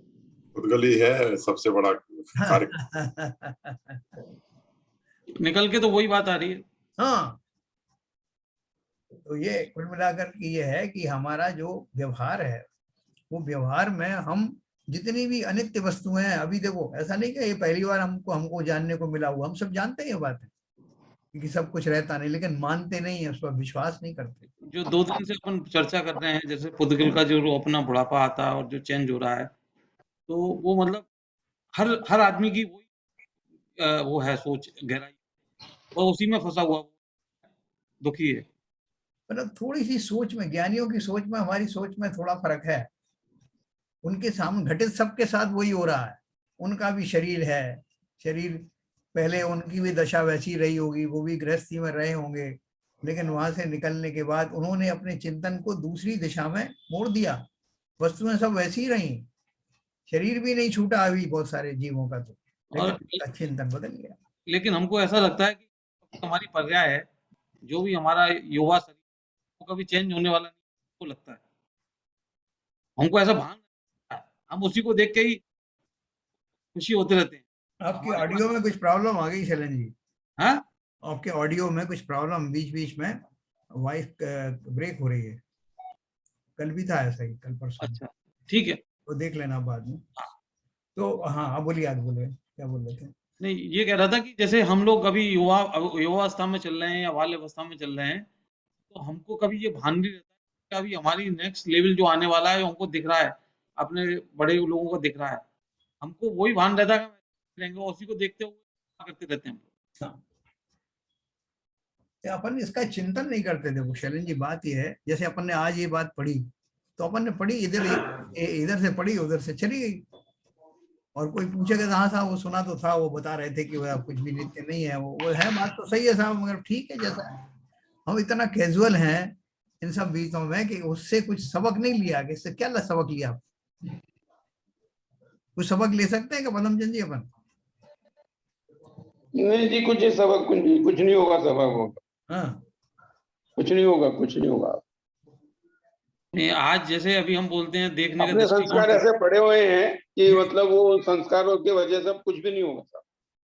Speaker 2: पुद्गल ही है सबसे बड़ा कार्य।
Speaker 3: निकल के तो वही बात आ रही है।
Speaker 1: हाँ, तो ये कुल मिलाकर के ये है कि हमारा जो व्यवहार है, वो व्यवहार में हम जितनी भी अनित्य वस्तुएं हैं, अभी देखो ऐसा नहीं कि ये पहली बार हमको जानने को मिला हुआ, हम सब जानते हैं ये बात है कि सब कुछ रहता नहीं, लेकिन मानते नहीं है, उस पर विश्वास नहीं करते।
Speaker 3: जो 2 दिन से अपन चर्चा कर रहे हैं, जैसे पुद्गल का जो अपना बुढ़ापा आता है और जो चेंज हो रहा है, तो वो मतलब हर आदमी की वही वो है सोच गहराई, और उसी में फंसा हुआ दुखी है।
Speaker 1: मतलब थोड़ी सी सोच में, ज्ञानियों की सोच में हमारी सोच में थोड़ा फर्क है। उनके सामने घटित सबके साथ वही हो रहा है। उनका भी शरीर है, शरीर पहले उनकी भी दशा वैसी रही होगी, वो भी गृहस्थी में रहे होंगे, लेकिन वहां से निकलने के बाद उन्होंने अपने चिंतन को दूसरी दिशा में मोड़ दिया। वस्तुएं सब वैसी ही रही, शरीर भी नहीं छूटा अभी बहुत सारे जीवों का, तो
Speaker 3: और
Speaker 1: लेकिन चिंतन बदल गया।
Speaker 3: लेकिन हमको ऐसा लगता है कि हमारी पर्याय है, जो भी हमारा युवा शरीर वो कभी चेंज होने वाला नहीं, हमको लगता है। हमको ऐसा भान है, हम उसी को देख के ही खुशी होते रहते हैं।
Speaker 1: आपकी ऑडियो में कुछ प्रॉब्लम आ गई शैलन जी,
Speaker 3: हाँ?
Speaker 1: आपके ऑडियो में कुछ प्रॉब्लम, बीच बीच में वॉइस ब्रेक हो रही है। कल भी था ऐसा ही, कल परसों।
Speaker 3: अच्छा, ठीक है।
Speaker 1: तो देख लेना बाद में। तो हाँ, अब बोलिए, आज बोले क्या बोल रहे थे?
Speaker 3: नहीं, ये कह रहा था कि जैसे हम लोग अभी युवावस्था में चल रहे हैं या बाल्यावस्था में चल रहे हैं, तो हमको कभी ये भान नहीं रहता है कि अभी हमारी नेक्स्ट लेवल जो आने वाला है हमको दिख रहा है, अपने बड़े लोगों को दिख रहा है। हमको वही भान रहता है कि रहेंगे, उसी को देखते हुए करते रहते हैं हम लोग।
Speaker 1: हाँ, तो अपन इसका चिंतन नहीं करते थे। वो शैलन जी बात ये है, जैसे अपन ने आज ये बात पढ़ी, तो अपन ने पढ़ी इधर, इधर से पढ़ी उधर से चली गई, और कोई पूछेगा हाँ साहब वो सुना तो था, वो बता रहे थे कि वह कुछ भी नित्य नहीं है, वो है बात तो सही है साहब, मगर ठीक है जैसा है। हम इतना कैजुअल हैं इन सब बीतों में कि उससे कुछ सबक नहीं लिया, कि इससे क्या सबक लिया आप? कुछ सबक ले सकते हैं क्या पदमचंद जी अपन?
Speaker 4: नहीं जी, कुछ सबक कुछ नहीं होगा, सबक होगा,
Speaker 1: हाँ
Speaker 4: कुछ नहीं होगा, कुछ नहीं होगा।
Speaker 3: नहीं, आज जैसे अभी हम बोलते हैं देखने का
Speaker 4: अपने
Speaker 3: दृष्टिकोण
Speaker 4: संस्कार ऐसे पड़े हुए हैं कि
Speaker 1: जी।
Speaker 4: मतलब वो संस्कारों की वजह से कुछ भी नहीं होगा साहब,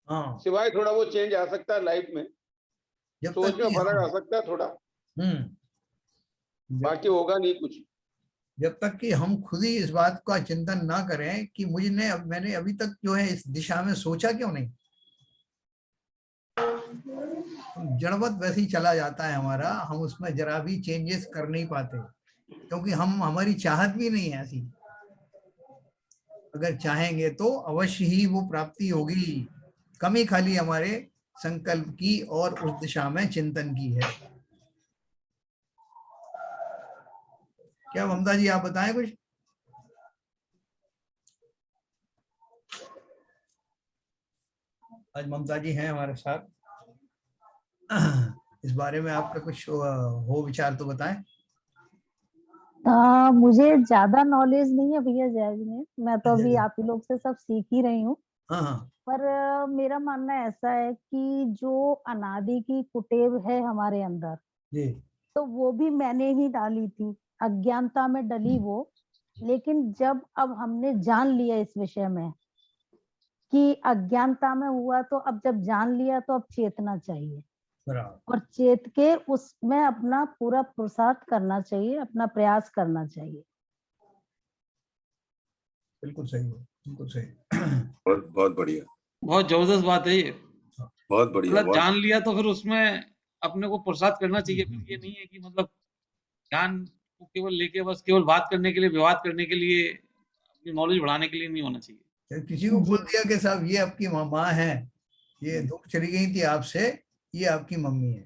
Speaker 1: हाँ
Speaker 4: सिवाय थोड़ा वो चेंज आ सकता है लाइफ में,
Speaker 1: जब
Speaker 4: सोच
Speaker 1: तक
Speaker 4: में
Speaker 1: कि
Speaker 4: फर्क आ
Speaker 1: हम
Speaker 4: सकता है थोड़ा,
Speaker 1: जब
Speaker 4: बाकी होगा नहीं कुछ।
Speaker 1: जब तक कि हम खुद ही इस बात का चिंतन ना करें कि मैंने अभी तक जो है इस दिशा में सोचा क्यों नहीं, जड़वत वैसे ही चला जाता है हमारा, हम उसमें जरा भी चेंजेस कर नहीं पाते क्योंकि हमारी चाहत भी नहीं है ऐसी। अगर चाहेंगे तो अवश्य ही वो प्राप्ति होगी, कमी खाली हमारे संकल्प की और उस दिशा में चिंतन की है। क्या ममता जी आप बताएं कुछ? आज ममता जी हैं हमारे साथ, इस बारे में आपका कुछ हो विचार तो बताएं।
Speaker 5: मुझे ज्यादा नॉलेज नहीं है भैया जैज में, मैं तो अभी
Speaker 1: अच्छा,
Speaker 5: आप ही लोग से सब सीख ही रही हूँ।
Speaker 1: हाँ हाँ
Speaker 5: पर मेरा मानना ऐसा है कि जो अनादि की कुटेव है हमारे अंदर,
Speaker 1: जी
Speaker 5: तो वो भी मैंने ही डाली थी, अज्ञानता में डली वो। लेकिन जब अब हमने जान लिया इस विषय में कि अज्ञानता में हुआ, तो अब जब जान लिया तो अब चेतना चाहिए
Speaker 1: बराबर,
Speaker 5: और चेत के उसमें अपना पूरा पुरुषार्थ करना चाहिए, अपना प्रयास करना चाहिए।
Speaker 1: बिल्कुल सही है, बिल्कुल सही।
Speaker 2: बहुत बहुत बढ़िया,
Speaker 3: बहुत जबरदस्त बात है ये।
Speaker 2: बहुत बढ़िया,
Speaker 3: मतलब
Speaker 2: बहुत
Speaker 3: जान लिया तो फिर उसमें अपने को पुरुषार्थ करना चाहिए। फिर ये नहीं है कि मतलब ज्ञान को केवल लेके बस केवल बात करने के लिए, विवाद करने के लिए, अपनी नॉलेज बढ़ाने के लिए नहीं होना चाहिए।
Speaker 1: तो किसी को बोल
Speaker 5: जी
Speaker 1: दिया कि साहब ये आपकी माँ है, ये धूप चली गई थी आपसे, ये आपकी मम्मी है,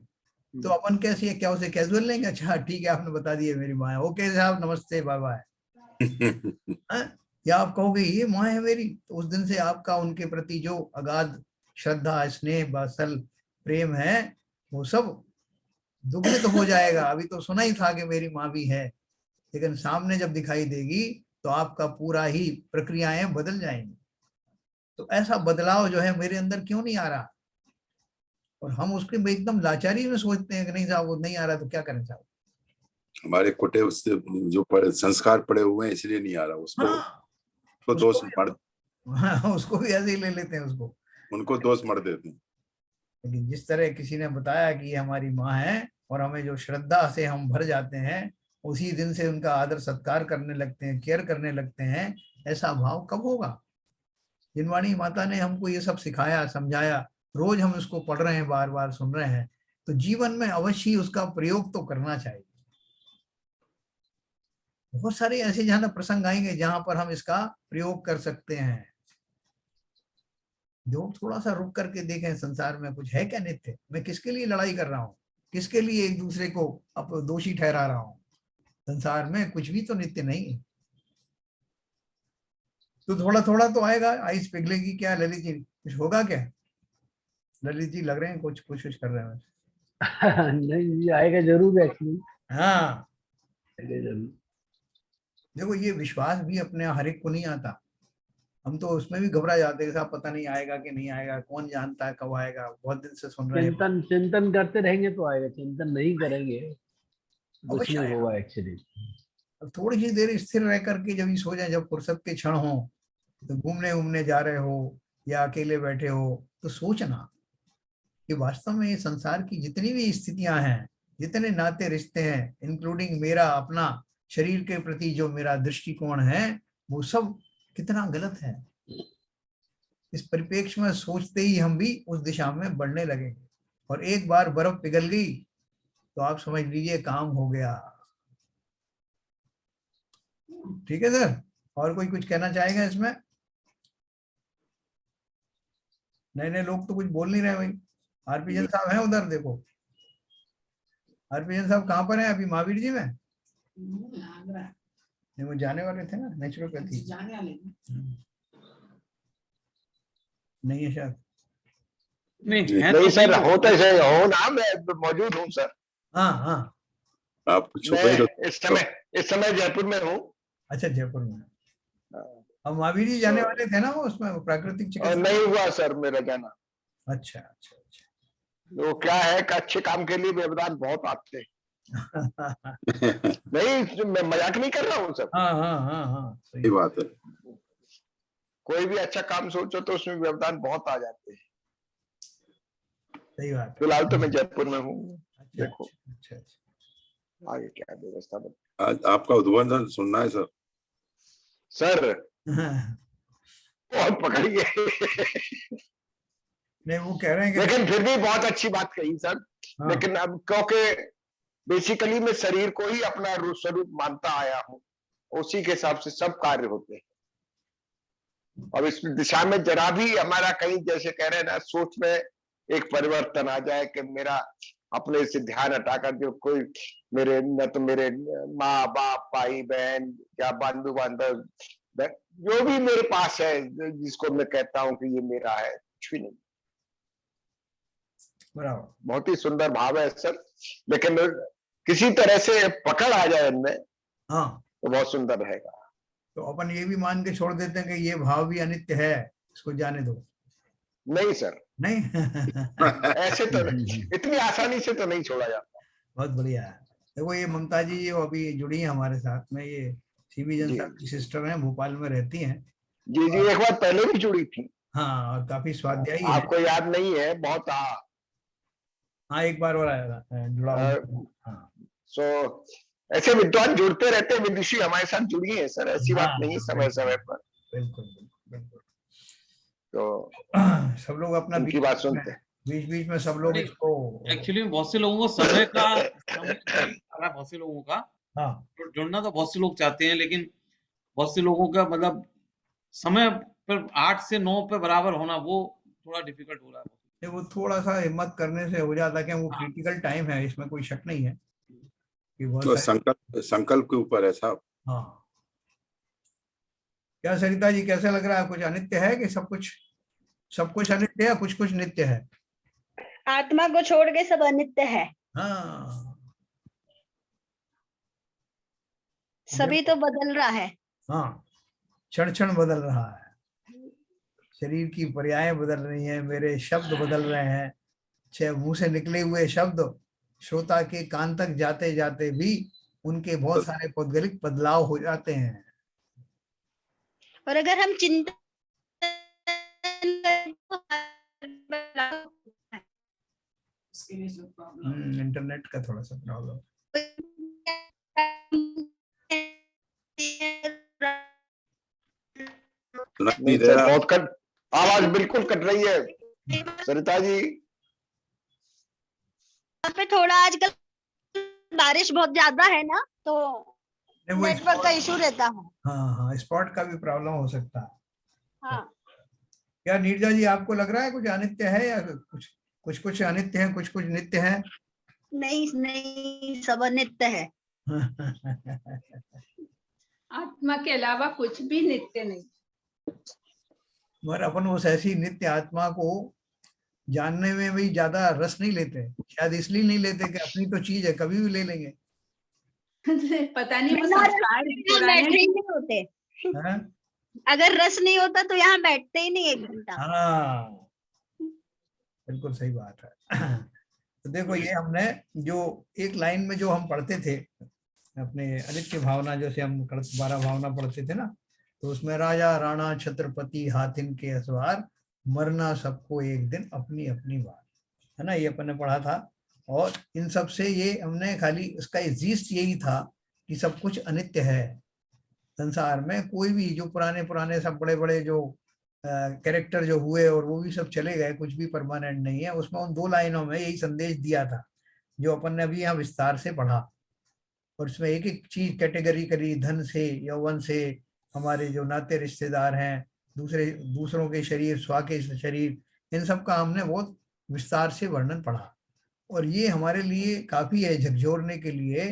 Speaker 1: तो अपन कैसे क्या उसे कैजुअल लेंगे? अच्छा ठीक है आपने बता दिया मेरी माँ है, ओके साहब नमस्ते बाय बाय। हाँ? या आप कहोगे ये माँ है मेरी, तो उस दिन से आपका उनके प्रति जो अगाध श्रद्धा स्नेह वात्सल प्रेम है वो सब दुगुनित हो जाएगा। अभी तो सुना ही था कि मेरी माँ भी है, लेकिन सामने जब दिखाई देगी तो आपका पूरा ही प्रक्रियाएं बदल जाएंगी। तो ऐसा बदलाव जो है मेरे अंदर क्यों नहीं आ रहा, और हम उसके एकदम लाचारी में सोचते हैं कि नहीं साहब वो नहीं आ रहा तो क्या करें साहब।
Speaker 2: हमारे कुटे उससे जो संस्कार पड़े हुए हैं इसलिए नहीं आ रहा, उसको
Speaker 1: हाँ
Speaker 2: उसको दोष
Speaker 1: उसको
Speaker 2: मर
Speaker 1: भी, हाँ उसको भी ऐसे ही ले लेते हैं उसको।
Speaker 2: उनको दोष मर देते हैं।
Speaker 1: लेकिन जिस तरह किसी ने बताया कि ये हमारी माँ है और हमें जो श्रद्धा से हम भर जाते हैं, उसी दिन से उनका आदर सत्कार करने लगते हैं, केयर करने लगते हैं, ऐसा भाव कब होगा? जिनवाणी माता ने हमको ये सब सिखाया समझाया, रोज हम इसको पढ़ रहे हैं, बार बार सुन रहे हैं, तो जीवन में अवश्य ही उसका प्रयोग तो करना चाहिए। बहुत सारे ऐसे जहां प्रसंग आएंगे जहां पर हम इसका प्रयोग कर सकते हैं। जो थोड़ा सा रुक करके देखें संसार में कुछ है क्या नित्य, मैं किसके लिए लड़ाई कर रहा हूँ, किसके लिए एक दूसरे को अब दोषी ठहरा रहा हूँ? संसार में कुछ भी तो नित्य नहीं है। तो थोड़ा थोड़ा तो आएगा, आइस पिघलेगी क्या ललित जी, कुछ होगा क्या? ललित जी लग रहे हैं कुछ कोशिश कर रहे हैं।
Speaker 6: नहीं ये आएगा जरूर एक्चुअली,
Speaker 1: हाँ
Speaker 6: आएगा जरूर।
Speaker 1: देखो ये विश्वास भी अपने हर एक को नहीं आता, हम तो उसमें भी घबरा जाते हैं साहब पता नहीं आएगा कि नहीं आएगा, कौन जानता है कब आएगा, बहुत दिन से सुन रहे हैं।
Speaker 6: चिंतन चिंतन करते रहेंगे तो आएगा, चिंतन नहीं करेंगे कुछ
Speaker 1: अवश्य
Speaker 6: नहीं
Speaker 1: आएगा।
Speaker 6: होगा एक्चुअली।
Speaker 1: अब थोड़ी सी देर स्थिर रह करके जब ये सो जाए, जब फुर्सत के क्षण हो, तो घूमने घूमने जा रहे हो या अकेले बैठे हो, तो सोचना कि वास्तव में ये संसार की जितनी भी स्थितियां हैं, जितने नाते रिश्ते हैं, इंक्लूडिंग मेरा अपना शरीर के प्रति जो मेरा दृष्टिकोण है, वो सब कितना गलत है। इस परिप्रेक्ष्य में सोचते ही हम भी उस दिशा में बढ़ने लगेंगे, और एक बार बर्फ पिघल गई तो आप समझ लीजिए काम हो गया। ठीक है सर, और कोई कुछ कहना चाहेगा इसमें? नए नए लोग तो कुछ बोल नहीं रहे भाई। आरपी जैन साहब हैं उधर देखो, आरपी जैन साहब कहाँ पर हैं अभी? महावीर जी में नहीं, वो जाने वाले थे ना नेचुरोपैथी, नहीं है शायद।
Speaker 3: नहीं है
Speaker 4: नहीं
Speaker 3: तो
Speaker 4: सर,
Speaker 3: सही।
Speaker 4: होता है हो ना, मैं मौजूद हूँ सर।
Speaker 1: हाँ हाँ
Speaker 2: आप छुप
Speaker 4: मैं
Speaker 2: ही तो
Speaker 4: इस समय जयपुर में हूँ।
Speaker 1: अच्छा जयपुर में। अब महावीर जी जाने वाले थे ना वो उसमें, वो प्राकृतिक
Speaker 4: और
Speaker 1: चिकित्सा।
Speaker 4: नहीं हुआ सर मेरा जाना।
Speaker 1: अच्छा अच्छा अच्छा।
Speaker 4: तो क्या है कि अच्छे काम के लिए व्यवधान बहुत आते हैं। नहीं, मैं मजाक नहीं कर रहा हूँ सर।
Speaker 1: हाँ हाँ हाँ हाँ, सही
Speaker 2: सही बात है।
Speaker 4: कोई भी अच्छा काम सोचो तो उसमें व्यवधान बहुत आ जाते हैं।
Speaker 1: सही बात है।
Speaker 4: फिलहाल तो मैं जयपुर में हूँ।
Speaker 1: अच्छा
Speaker 4: देखो
Speaker 1: अच्छा अच्छा
Speaker 4: आगे क्या व्यवस्था बन।
Speaker 2: आज आपका उद्बोधन सुनना है सर।
Speaker 4: सर
Speaker 1: अच्छा।
Speaker 4: बहुत पकड़िए।
Speaker 1: नहीं, वो कह रहे हैं कि
Speaker 4: लेकिन फिर भी बहुत अच्छी बात कही सर।
Speaker 1: हाँ
Speaker 4: लेकिन अब क्योंकि बेसिकली मैं शरीर को ही अपना स्वरूप मानता आया हूँ, उसी के हिसाब से सब कार्य होते हैं। अब इस दिशा में जरा भी हमारा कहीं जैसे कह रहे हैं ना, सोच में एक परिवर्तन आ जाए कि मेरा अपने से ध्यान हटाकर जो कोई मेरे न तो मेरे माँ बाप भाई बहन या बंधु बांधव जो भी मेरे पास है, जिसको मैं कहता हूँ कि ये मेरा है, कुछ भी नहीं।
Speaker 1: बराबर।
Speaker 4: बहुत ही सुंदर भाव है सर। लेकिन किसी तरह से पकड़ आ जाए इनमें
Speaker 1: हाँ,
Speaker 4: तो बहुत सुंदर रहेगा।
Speaker 1: तो अपन ये भी मान के छोड़ देते हैं कि ये भाव भी अनित्य है, इसको जाने दो।
Speaker 4: नहीं सर,
Speaker 1: नहीं।
Speaker 4: ऐसे तो नहीं, इतनी आसानी से तो नहीं छोड़ा जाता।
Speaker 1: बहुत बढ़िया है। देखो ये ममता जी जो अभी जुड़ी हैं हमारे साथ में, ये सीबी जन
Speaker 4: जी
Speaker 1: साहब की सिस्टर हैं, भोपाल में रहती हैं।
Speaker 4: जी जी, एक बार पहले भी जुड़ी थी।
Speaker 1: हाँ, और काफी स्वाध्यायी है।
Speaker 4: आपको याद नहीं है, बहुत
Speaker 1: हाँ, एक बार और आया था, जुड़ा हुआ। हाँ
Speaker 4: सो ऐसे विद्वान जुड़ते रहते हैं। विदुषी हमारे साथ जुड़ी है सर, ऐसी
Speaker 1: हाँ
Speaker 4: बात नहीं,
Speaker 1: हाँ,
Speaker 4: समय
Speaker 1: बिल्कुल
Speaker 4: समय पर।
Speaker 1: बिल्कुल बिल्कुल बिल्कुल।
Speaker 4: तो
Speaker 1: सब लोग अपना
Speaker 4: उनकी बात सुनते हैं।
Speaker 1: बीच में सब लोग
Speaker 3: नहीं,
Speaker 1: इसको।
Speaker 3: एक्चुअली बहुत से लोगों को समय का बहुत से लोगों का
Speaker 1: हाँ,
Speaker 3: जुड़ना तो बहुत से लोग चाहते हैं, लेकिन बहुत से लोगों का मतलब समय पर 8 से 9 पे बराबर होना वो थोड़ा डिफिकल्ट हो रहा है।
Speaker 1: ये वो थोड़ा सा हिम्मत करने से हो जाता है, कि वो
Speaker 3: हाँ।
Speaker 1: क्रिटिकल टाइम है, इसमें कोई शक नहीं है कि बहुत
Speaker 2: तो
Speaker 1: सारे।
Speaker 2: संकल्प के ऊपर है साहब।
Speaker 1: हाँ, क्या सरिता जी, कैसे लग रहा है? कुछ अनित्य है कि सब कुछ अनित्य है, कुछ कुछ नित्य है?
Speaker 7: आत्मा को छोड़ के सब अनित्य है,
Speaker 1: हाँ,
Speaker 7: सभी तो बदल रहा है।
Speaker 1: हाँ, क्षण क्षण बदल रहा है, शरीर की पर्यायें बदल रही हैं, मेरे शब्द बदल रहे हैं, चाहे मुंह से निकले हुए शब्द श्रोता के कान तक जाते जाते भी उनके बहुत सारे पौद्गलिक बदलाव हो जाते हैं।
Speaker 7: और अगर हम चिंतन करें तो
Speaker 1: इंटरनेट का थोड़ा सा प्रॉब्लम।
Speaker 2: सुना
Speaker 4: नहीं
Speaker 2: नहीं दे
Speaker 4: सर,
Speaker 2: रहा।
Speaker 4: बहुत कट, आवाज बिल्कुल कट रही है सरिता जी।
Speaker 7: यहाँ पे थोड़ा आजकल बारिश बहुत ज्यादा है ना, तो
Speaker 1: नहीं, वो
Speaker 7: नेटवर्क का इशू रहता है।
Speaker 1: हाँ हाँ, स्पॉट का भी प्रॉब्लम हो सकता है।
Speaker 7: हाँ,
Speaker 1: क्या नीरजा जी, आपको लग रहा है कुछ अनित्य है, या कुछ कुछ कुछ अनित्य है, कुछ कुछ नित्य है?
Speaker 7: नहीं नहीं, सब अनित्य है।
Speaker 8: आत्मा के अलावा कुछ भी नित्य नहीं।
Speaker 1: मगर अपन उस ऐसी नित्य आत्मा को जानने में भी ज्यादा रस नहीं लेते, शायद इसलिए नहीं लेते कि अपनी तो चीज है, कभी भी ले लेंगे।
Speaker 8: पता नहीं वो
Speaker 7: बिना रस
Speaker 8: संस्कार
Speaker 7: के यहाँ
Speaker 8: पुराने
Speaker 7: बैठे ही नहीं होते।
Speaker 1: हैं?
Speaker 7: अगर रस नहीं होता तो यहाँ बैठते ही नहीं 1 घंटा।
Speaker 1: हाँ, बिल्कुल सही बात है। तो देखो, ये हमने जो एक लाइन में जो हम पढ़ते थे अपने अनित्य भावना, जैसे हम 12 भावना पढ़ते थे ना, तो उसमें राजा राणा छत्रपति हाथिन के असवार, मरना सबको एक दिन अपनी अपनी बात, है ना, ये अपन ने पढ़ा था। और इन सब से ये हमने खाली इसका जीस्ट यही था कि सब कुछ अनित्य है संसार में। कोई भी जो पुराने पुराने सब बड़े बड़े जो कैरेक्टर जो हुए और वो भी सब चले गए, कुछ भी परमानेंट नहीं है। उसमें उन 2 लाइनों में यही संदेश दिया था जो अपन ने अभी यहाँ विस्तार से पढ़ा। और उसमें एक एक चीज कैटेगरी करी, धन से, यौवन से, हमारे जो नाते रिश्तेदार हैं, दूसरों के शरीर, स्वा के शरीर, इन सब का हमने बहुत विस्तार से वर्णन पढ़ा। और ये हमारे लिए काफी है झकझोरने के लिए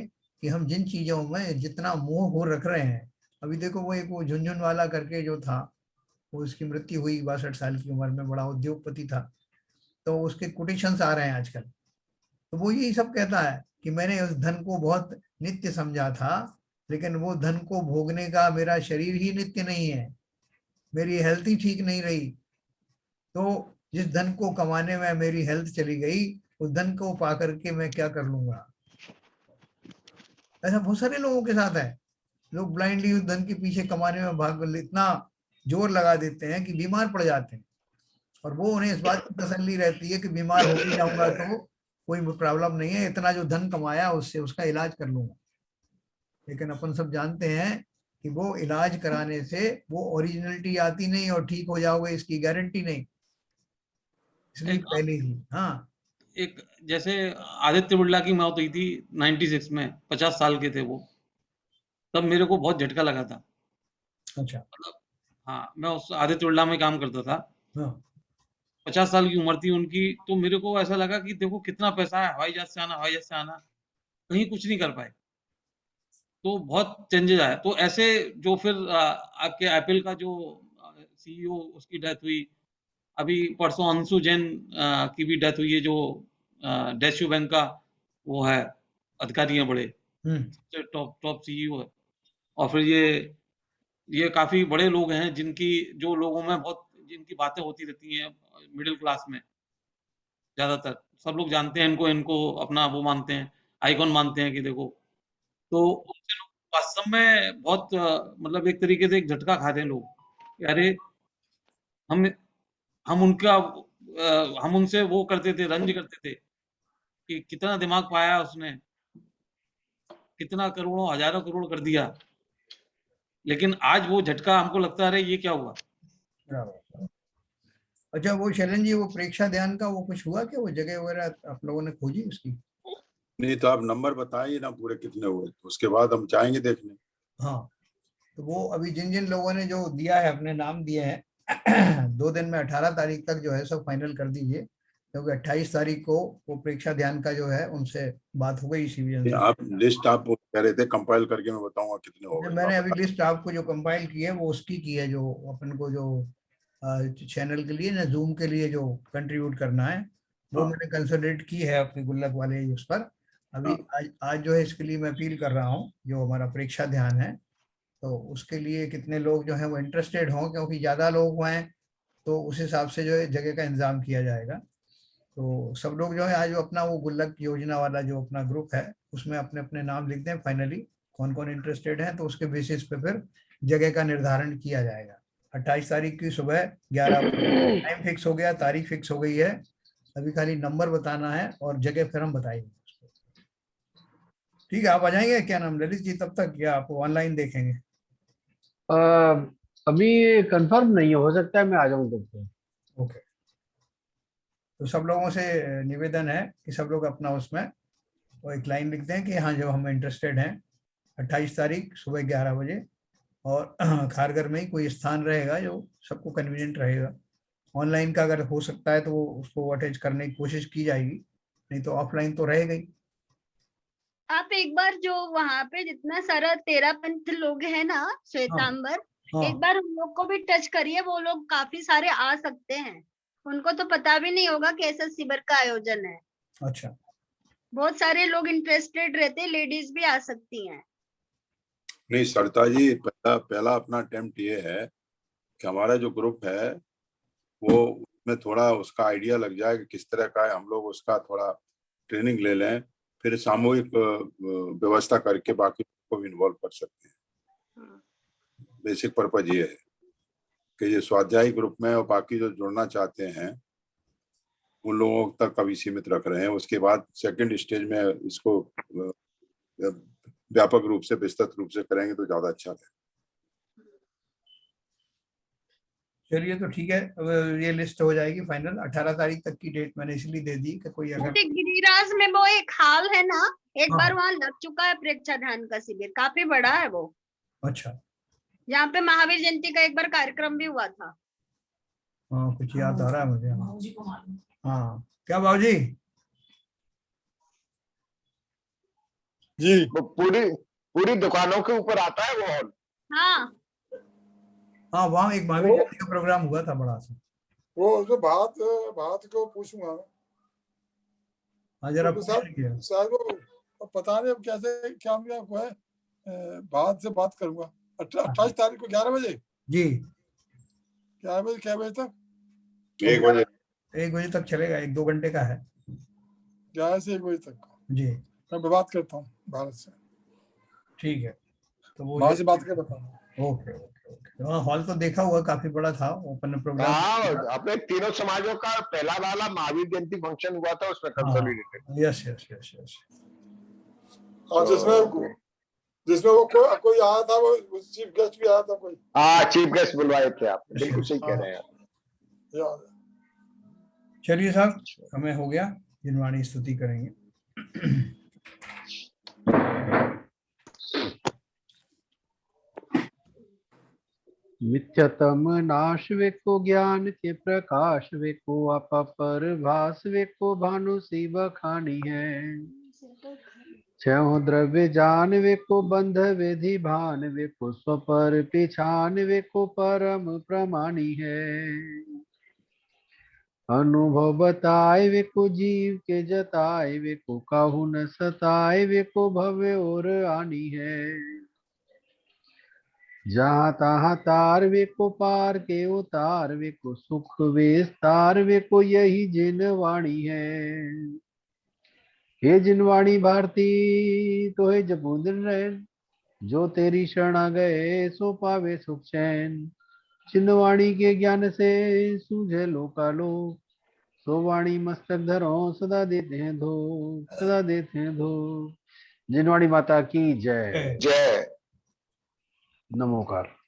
Speaker 1: कि हम जिन चीजों में जितना मोह हो रख रहे हैं। अभी देखो, वो झुनझुन वाला करके जो था, वो उसकी मृत्यु हुई 62 साल की उम्र में, बड़ा उद्योगपति था। तो उसके कोटेशंस आ रहे हैं आजकल। तो वो यही सब कहता है कि मैंने उस धन को बहुत नित्य समझा था, लेकिन वो धन को भोगने का मेरा शरीर ही नित्य नहीं है, मेरी हेल्थ ही ठीक नहीं रही। तो जिस धन को कमाने में मेरी हेल्थ चली गई, उस धन को पा करके मैं क्या कर लूंगा। ऐसा बहुत सारे लोगों के साथ है। लोग ब्लाइंडली उस धन के पीछे कमाने में इतना जोर लगा देते हैं कि बीमार पड़ जाते हैं, और वो उन्हें इस बात की तसल्ली रहती है कि बीमार हो भी जाऊंगा तो कोई प्रॉब्लम नहीं है, इतना जो धन कमाया उससे उसका इलाज कर लूंगा। लेकिन अपन सब जानते हैं कि वो इलाज कराने से वो ओरिजिनलिटी आती नहीं और ठीक हो जाओगे इसकी गारंटी नहीं। इसलिए पहले ही
Speaker 3: एक जैसे आदित्य बिरला की मौत हुई थी 96 में, 50 साल के थे वो, तब मेरे को बहुत झटका लगा था।
Speaker 1: अच्छा।
Speaker 3: हाँ, मैं उस आदित्य बिरला में काम करता था।
Speaker 1: हाँ
Speaker 3: 50 साल की उम्र थी उनकी, तो मेरे को ऐसा लगा कि देखो कितना पैसा है, हवाई जहाज से आना, कहीं कुछ नहीं कर पाए। तो बहुत चेंजेस आया। तो ऐसे जो फिर आपके एप्पल का जो सीईओ, उसकी डेथ हुई। अभी परसों अंशु जैन की भी डेथ हुई है, जो डैशू बैंक का वो है, अधिकारी हैं बड़े, टॉप सीईओ है। और फिर ये काफी बड़े लोग हैं जिनकी, जो लोगों में बहुत, जिनकी बातें होती रहती हैं मिडिल क्लास में, ज्यादातर सब लोग जानते हैं इनको अपना वो मानते हैं, आइकॉन मानते हैं कि देखो। तो उनसे लोग वास्तव में बहुत मतलब एक तरीके से एक झटका खाते हैं लोग कि अरे हम उनसे वो करते थे, रंज करते थे कि कितना दिमाग पाया उसने, कितना करोड़ों हजारों करोड़ कर दिया। लेकिन आज वो झटका हमको लगता है अरे ये क्या हुआ।
Speaker 1: अच्छा, वो शैलन जी, वो प्रेक्षा ध्यान का वो कुछ हुआ क्या? वो जगह वगैरह आप लोगों ने खोजी उसकी?
Speaker 2: नहीं तो आप नंबर बताइए ना पूरे कितने हुए, तो उसके बाद हम जाएंगे देखने।
Speaker 1: हाँ, तो वो अभी जिन जिन लोगों ने जो दिया है, अपने नाम दिए हैं 2 दिन में 18 तारीख तक जो है सब फाइनल कर दीजिए, क्योंकि 28 तारीख को वो प्रेक्षा ध्यान का जो है उनसे बात हो गई सिविजन से।
Speaker 2: आप लिस्ट आप कह रहे थे कंपाइल करके मैं बताऊंगा कितने हो गए।
Speaker 1: मैंने अभी लिस्ट आपको जो कंपाइल की है वो उसकी की है, जो अपन को जो चैनल के लिए ना, जूम के लिए जो कंट्रीब्यूट करना है वो मैंने कंसोलिडेट की है अपने गुल्लक वाले उस पर। अभी आज जो है इसके लिए मैं अपील कर रहा हूँ, जो हमारा प्रेक्षा ध्यान है, तो उसके लिए कितने लोग जो हैं वो इंटरेस्टेड हों, क्योंकि ज़्यादा लोग हैं तो उस हिसाब से जो है जगह का इंतजाम किया जाएगा। तो सब लोग जो है आज अपना वो गुल्लक योजना वाला जो अपना ग्रुप है उसमें अपने अपने नाम लिख दें फाइनली, कौन कौन इंटरेस्टेड है, तो उसके बेसिस पे फिर जगह का निर्धारण किया जाएगा। 28 तारीख की सुबह 11 बजे टाइम फिक्स हो गया, तारीख फिक्स हो गई है। अभी खाली नंबर बताना है और जगह फिर हम बताएंगे। ठीक है, आप आ जाएंगे क्या नाम ललित जी तब तक, या आप ऑनलाइन देखेंगे?
Speaker 6: अभी कंफर्म नहीं हो सकता है मैं आ जाऊं तब तक।
Speaker 1: ओके, तो सब लोगों से निवेदन है कि सब लोग अपना उसमें वो एक लाइन लिख दें कि हाँ जो हम इंटरेस्टेड हैं 28 तारीख सुबह 11 बजे, और खारघर में ही कोई स्थान रहेगा जो सबको कन्वीनियंट रहेगा। ऑनलाइन का अगर हो सकता है तो वो उसको अटैच करने की कोशिश की जाएगी, नहीं तो ऑफलाइन तो रहेगा ही।
Speaker 7: आप एक बार जो वहां पे जितना सारा 13 पंथ लोग हैं ना, श्वेतांबर, एक बार उन लोग को भी टच करिए, वो लोग काफी सारे आ सकते हैं। उनको तो पता भी नहीं होगा कि ऐसा शिविर का आयोजन है।
Speaker 1: अच्छा,
Speaker 7: बहुत सारे लोग इंटरेस्टेड रहते हैं, लेडीज भी आ सकती हैं।
Speaker 2: नहीं सरिता जी, पहला अपना अटेम्प्ट ये है कि हमारा जो ग्रुप है वो उसमें थोड़ा उसका आइडिया लग जाए कि किस तरह का है, हम लोग उसका थोड़ा ट्रेनिंग ले लें, फिर सामूहिक व्यवस्था करके बाकी को भी इन्वॉल्व कर सकते हैं। बेसिक पर्पज ये है कि ये स्वाध्यायी ग्रुप में और बाकी जो जुड़ना चाहते हैं उन लोगों तक अभी सीमित रख रहे हैं। उसके बाद सेकंड स्टेज में इसको व्यापक रूप से, विस्तृत रूप से करेंगे तो ज्यादा अच्छा है।
Speaker 1: चलिए तो ठीक है, अब ये लिस्ट हो जाएगी फाइनल। 18 तारीख तक की डेट मैंने इसलिए दे दी कि कोई अगर
Speaker 7: गिरिराज में वो एक हाल है ना, एक बार वहां लग चुका है प्रेक्षा ध्यान का शिविर, काफी बड़ा है वो।
Speaker 1: अच्छा,
Speaker 7: यहाँ पे महावीर जयंती का एक बार कार्यक्रम भी हुआ था।
Speaker 1: हाँ कुछ याद आ रहा है मुझे। हाँ, क्या बाबूजी
Speaker 4: जी, वो पूरी दुकानों के ऊपर आता है वो हॉल।
Speaker 7: हाँ
Speaker 1: हाँ, वहाँ एक महावीर जयंती का प्रोग्राम हुआ था बड़ा सा।
Speaker 9: वो जो बात को पूछूंगा।
Speaker 1: हाँ जरा
Speaker 9: तो साहब को पता नहीं अब कैसे क्या मिला आपको है, बाद से बात करूंगा। 28 तारीख को 11 बजे
Speaker 1: जी,
Speaker 9: 11 बजे, क्या बजे तक?
Speaker 2: 1 बजे
Speaker 1: 1 बजे तक चलेगा, 1-2 घंटे का है
Speaker 9: 11 से 1 बजे तक
Speaker 1: जी।
Speaker 9: मैं बात करता हूँ भारत से,
Speaker 1: ठीक है, तो वो
Speaker 9: वहां से बात कर बताऊंगा।
Speaker 1: Okay okay okay. हाँ, हॉल तो देखा हुआ, काफी बड़ा था, ओपन प्रोग्राम।
Speaker 4: हाँ, अपने तीनों समाजों का पहला वाला महावीर जयंती फंक्शन हुआ था उसमें consolidated.
Speaker 1: Yes yes yes yes.
Speaker 9: और जिसमें वो कोई आया था, वो चीफ गेस्ट भी आया था कोई।
Speaker 4: हाँ, चीफ गेस्ट बुलवाए थे आप, बिल्कुल सही कह रहे हैं आप।
Speaker 9: याद है।
Speaker 1: चलिए साहब, समय हो गया, जिनवाणी स्तुति करेंगे।
Speaker 6: मिथ्यतम नाश वे को ज्ञान के प्रकाश वे को आपा पर भास वे को भानु सी बखानी है। छह द्रव्य जान वे को बंध विधि भान वे को स्वपर पिछान वे को परम प्रमाणी है। अनुभव बताए वे को जीव के जताए वे को काहू न सताए वे को भव्य और आनी है। जहाँ तहाँ तार वे को पार के उतार वे को सुख विस्तार वे को यही जिन वाणी है। हे जिनवाणी भारती तो हे जबूदन रैन, जो तेरी शरण आ गए सो पावे सुख चैन। जिनवाणी के ज्ञान से सूझे लोकालोक, सो वाणी मस्तक धरो सदा देते हैं धूप, सदा देते हैं धूप। जिनवाणी माता की जय।
Speaker 4: जय।
Speaker 6: नमोकार।